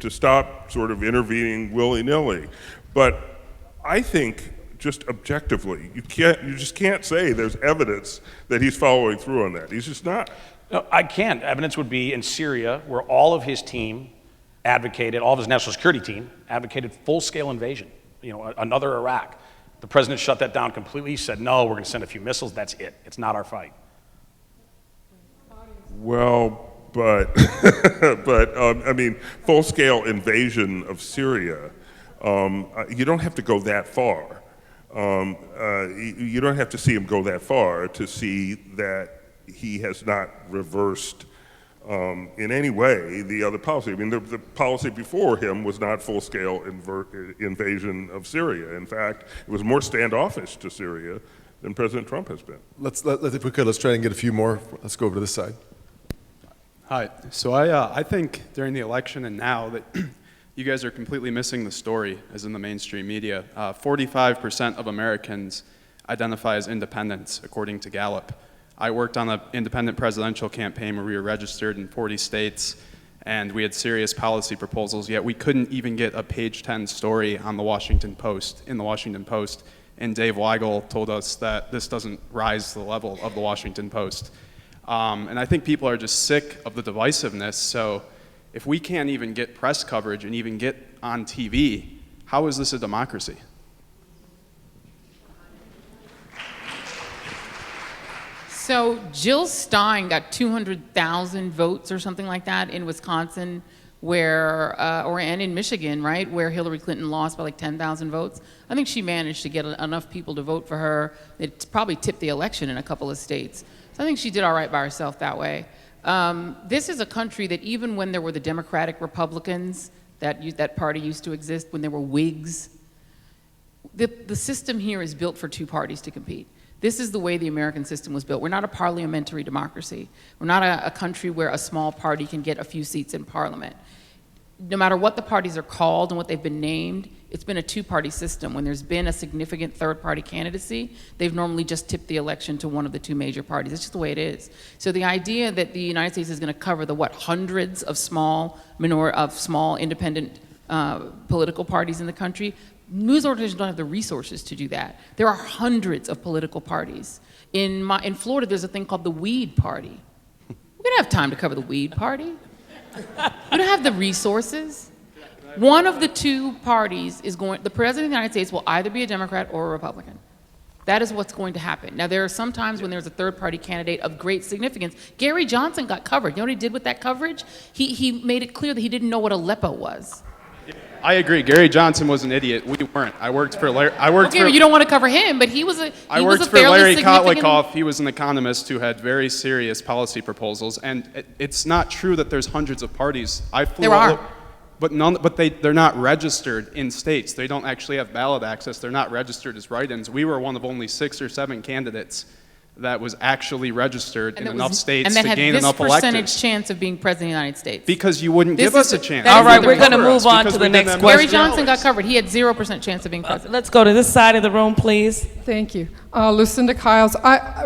stop sort of intervening willy-nilly. But I think, just objectively, you just can't say there's evidence that he's following through on that. He's just not. No, I can't. Evidence would be in Syria, where all of his team advocated, all of his national security team advocated full-scale invasion. You know, another Iraq. The president shut that down completely. He said, no, we're going to send a few missiles. That's it. It's not our fight. Well, but, I mean, full-scale invasion of Syria, you don't have to go that far. You don't have to see him go that far to see that he has not reversed in any way the other policy. I mean, the policy before him was not full-scale invasion of Syria. In fact, it was more standoffish to Syria than President Trump has been. If we could, let's try and get a few more. Let's go over to this side. Hi. So I think during the election and now that you guys are completely missing the story as in the mainstream media. 45% of Americans identify as independents, according to Gallup. I worked on an independent presidential campaign where we were registered in 40 states, and we had serious policy proposals, yet we couldn't even get a page 10 story on the Washington Post, in the Washington Post. And Dave Weigel told us that this doesn't rise to the level of the Washington Post. And I think people are just sick of the divisiveness, so if we can't even get press coverage and even get on TV, how is this a democracy? So Jill Stein got 200,000 votes or something like that in Wisconsin, and in Michigan, right, where Hillary Clinton lost by like 10,000 votes. I think she managed to get enough people to vote for her. It probably tipped the election in a couple of states. So I think she did all right by herself that way. This is a country that even when there were the Democratic Republicans, that party used to exist, when there were Whigs, The system here is built for two parties to compete. This is the way the American system was built. We're not a parliamentary democracy. We're not a country where a small party can get a few seats in parliament. No matter what the parties are called and what they've been named, it's been a two-party system. When there's been a significant third-party candidacy, they've normally just tipped the election to one of the two major parties. It's just the way it is. So the idea that the United States is going to cover the, hundreds of small independent political parties in the country, news organizations don't have the resources to do that. There are hundreds of political parties. In Florida, there's a thing called the Weed Party. We don't have time to cover the Weed Party. We don't have the resources. One of the two parties the President of the United States will either be a Democrat or a Republican. That is what's going to happen. Now, there are some times when there's a third-party candidate of great significance. Gary Johnson got covered. You know what he did with that coverage? He made it clear that he didn't know what Aleppo was. I agree. Gary Johnson was an idiot. We weren't. I worked for Larry. But you don't want to cover him, but he was a. I worked for Larry Kotlikoff. He was an economist who had very serious policy proposals, and it's not true that there's hundreds of parties. There are. But they're not registered in states. They don't actually have ballot access. They're not registered as write-ins. We were one of only 6 or 7 candidates that was actually registered in enough states to gain enough electors. And that had this percentage chance of being president of the United States. Because you wouldn't give us a chance. All right, we're going to move on to the next question. Gary Johnson got covered. He had 0% chance of being president. Let's go to this side of the room, please. Thank you. Lucinda Kiles,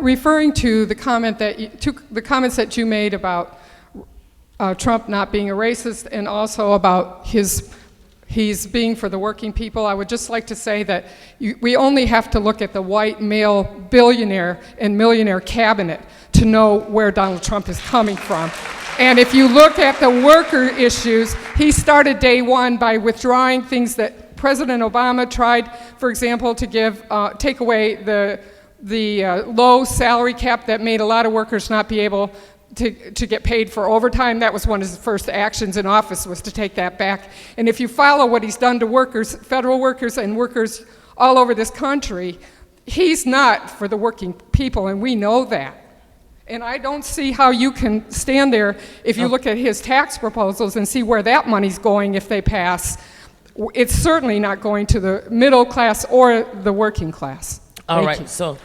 referring to the comments that you made about Trump not being a racist and also about he's being for the working people, I would just like to say that we only have to look at the white male billionaire and millionaire cabinet to know where Donald Trump is coming from. And if you look at the worker issues, he started day one by withdrawing things that President Obama tried, for example, to take away the low salary cap that made a lot of workers not be able to get paid for overtime. That was one of his first actions in office, was to take that back. And if you follow what he's done to workers, federal workers and workers all over this country, he's not for the working people, and we know that. And I don't see how you can stand there if you look at his tax proposals and see where that money's going if they pass. It's certainly not going to the middle class or the working class. All right, so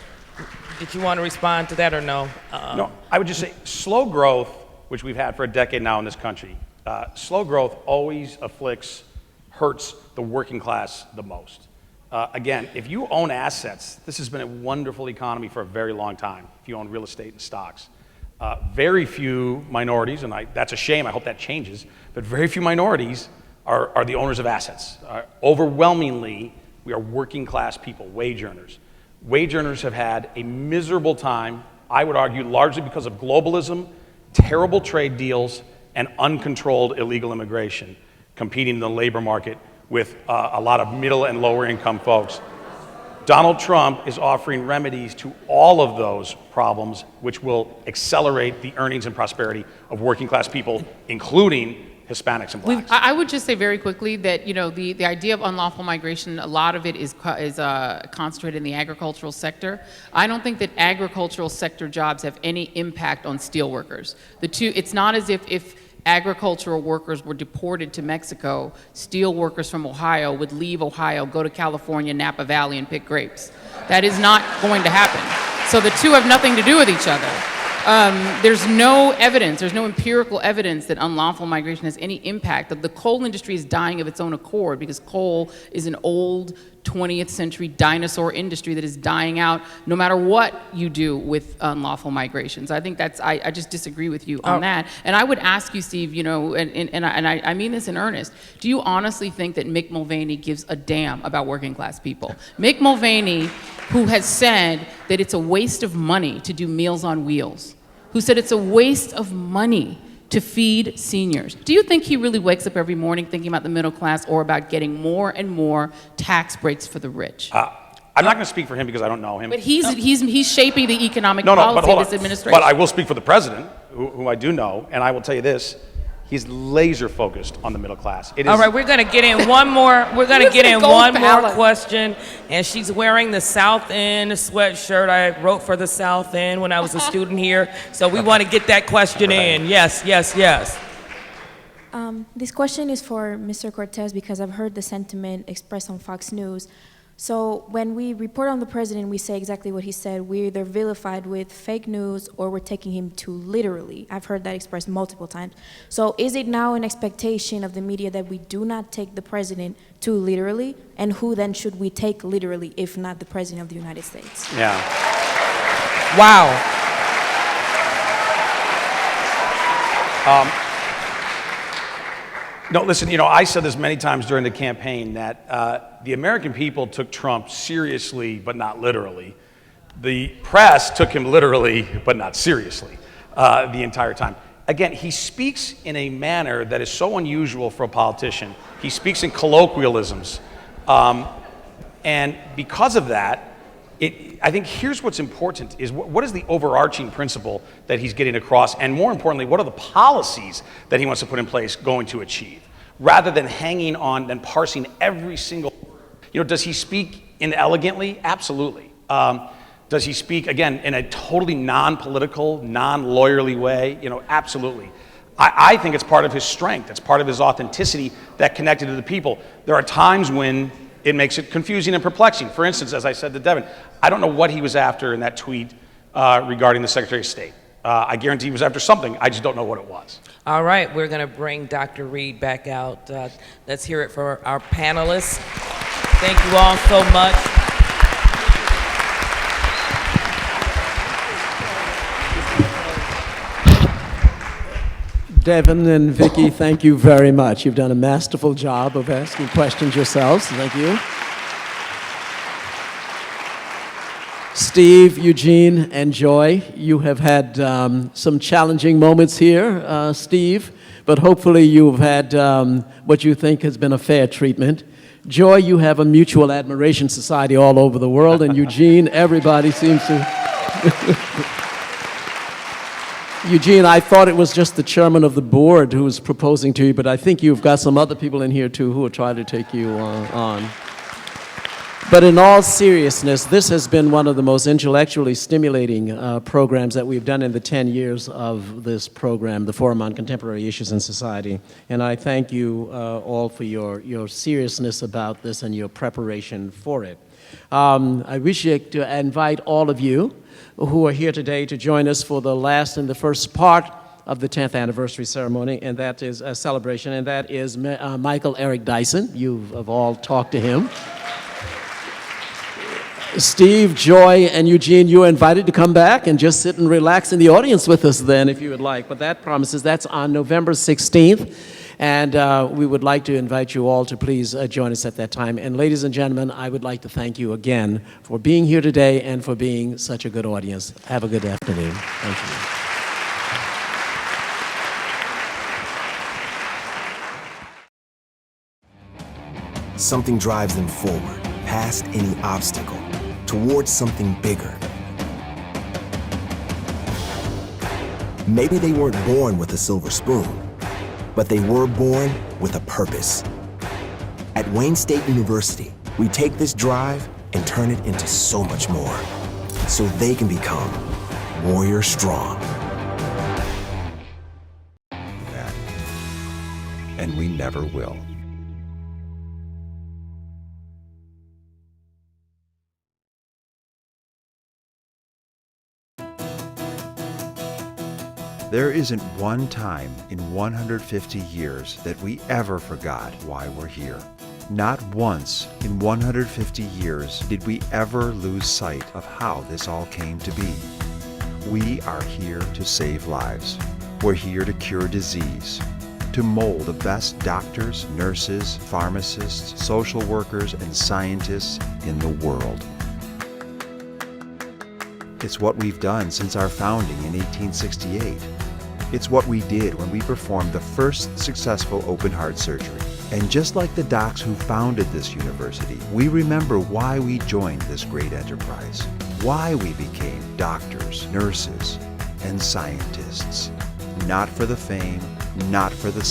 did you want to respond to that or no? No, I would just say slow growth, which we've had for a decade now in this country, slow growth always hurts the working class the most. Again, if you own assets, this has been a wonderful economy for a very long time, if you own real estate and stocks. Very few minorities, and that's a shame, I hope that changes, but very few minorities are the owners of assets. Overwhelmingly, we are working class people, wage earners. Wage earners have had a miserable time, I would argue, largely because of globalism, terrible trade deals, and uncontrolled illegal immigration, competing in the labor market with a lot of middle and lower income folks. Donald Trump is offering remedies to all of those problems, which will accelerate the earnings and prosperity of working class people, including Hispanics and blacks. I would just say very quickly that the idea of unlawful migration, a lot of it is concentrated in the agricultural sector. I don't think that agricultural sector jobs have any impact on steel workers. It's not as if agricultural workers were deported to Mexico, steel workers from Ohio would leave Ohio, go to California, Napa Valley, and pick grapes. That is not going to happen. So the two have nothing to do with each other. There's no evidence, there's no empirical evidence that unlawful migration has any impact. The coal industry is dying of its own accord because coal is an old 20th century dinosaur industry that is dying out no matter what you do with unlawful migrations. I think I just disagree with you on that. And I would ask you, Steve, and I mean this in earnest, do you honestly think that Mick Mulvaney gives a damn about working class people? Mick Mulvaney, who has said that it's a waste of money to do Meals on Wheels, who said it's a waste of money to feed seniors. Do you think he really wakes up every morning thinking about the middle class or about getting more and more tax breaks for the rich? I'm not going to speak for him because I don't know him. But he's shaping the economic policy of this administration. But I will speak for the president, who I do know, and I will tell you this. He's laser focused on the middle class. All right, we're going to get in one more. We're going to get in one more question, and she's wearing the South End sweatshirt. I wrote for the South End when I was a student here, so we want to get that question in. Yes. This question is for Mr. Cortez because I've heard the sentiment expressed on Fox News. So when we report on the president, we say exactly what he said. We're either vilified with fake news or we're taking him too literally. I've heard that expressed multiple times. So is it now an expectation of the media that we do not take the president too literally? And who then should we take literally if not the president of the United States? Yeah. Wow. No, listen, I said this many times during the campaign that the American people took Trump seriously, but not literally. The press took him literally, but not seriously, the entire time. Again, he speaks in a manner that is so unusual for a politician. He speaks in colloquialisms. And because of that, I think here's what's important is what is the overarching principle that he's getting across, and more importantly, what are the policies that he wants to put in place going to achieve, rather than hanging on and parsing every single word. Does he speak inelegantly? Absolutely. Does he speak, again, in a totally non-political, non-lawyerly way? Absolutely. I think it's part of his strength. It's part of his authenticity that connected to the people. There are times when it makes it confusing and perplexing. For instance, as I said to Devin, I don't know what he was after in that tweet regarding the Secretary of State. I guarantee he was after something. I just don't know what it was. All right, we're going to bring Dr. Reid back out. Let's hear it for our panelists. Thank you all so much. Devin and Vicki, thank you very much. You've done a masterful job of asking questions yourselves. Thank you. Steve, Eugene, and Joy, you have had some challenging moments here, Steve, but hopefully you've had what you think has been a fair treatment. Joy, you have a mutual admiration society all over the world, and Eugene, everybody seems to... Eugene, I thought it was just the chairman of the board who was proposing to you, but I think you've got some other people in here too who are trying to take you on. But in all seriousness, this has been one of the most intellectually stimulating programs that we've done in the 10 years of this program, the Forum on Contemporary Issues in Society. And I thank you all for your seriousness about this and your preparation for it. I wish to invite all of you who are here today to join us for the last and the first part of the 10th anniversary ceremony, and that is a celebration, and that is Michael Eric Dyson. You have all talked to him. Steve, Joy, and Eugene, you're invited to come back and just sit and relax in the audience with us then, if you would like. But that promises, that's on November 16th. And we would like to invite you all to please join us at that time. And ladies and gentlemen, I would like to thank you again for being here today and for being such a good audience. Have a good afternoon. Thank you. Something drives them forward, past any obstacle, towards something bigger. Maybe they weren't born with a silver spoon, but they were born with a purpose. At Wayne State University, we take this drive and turn it into so much more, so they can become warrior strong. And we never will. There isn't one time in 150 years that we ever forgot why we're here. Not once in 150 years did we ever lose sight of how this all came to be. We are here to save lives. We're here to cure disease, to mold the best doctors, nurses, pharmacists, social workers, and scientists in the world. It's what we've done since our founding in 1868. It's what we did when we performed the first successful open heart surgery. And just like the docs who founded this university, we remember why we joined this great enterprise, why we became doctors, nurses, and scientists. Not for the fame, not for the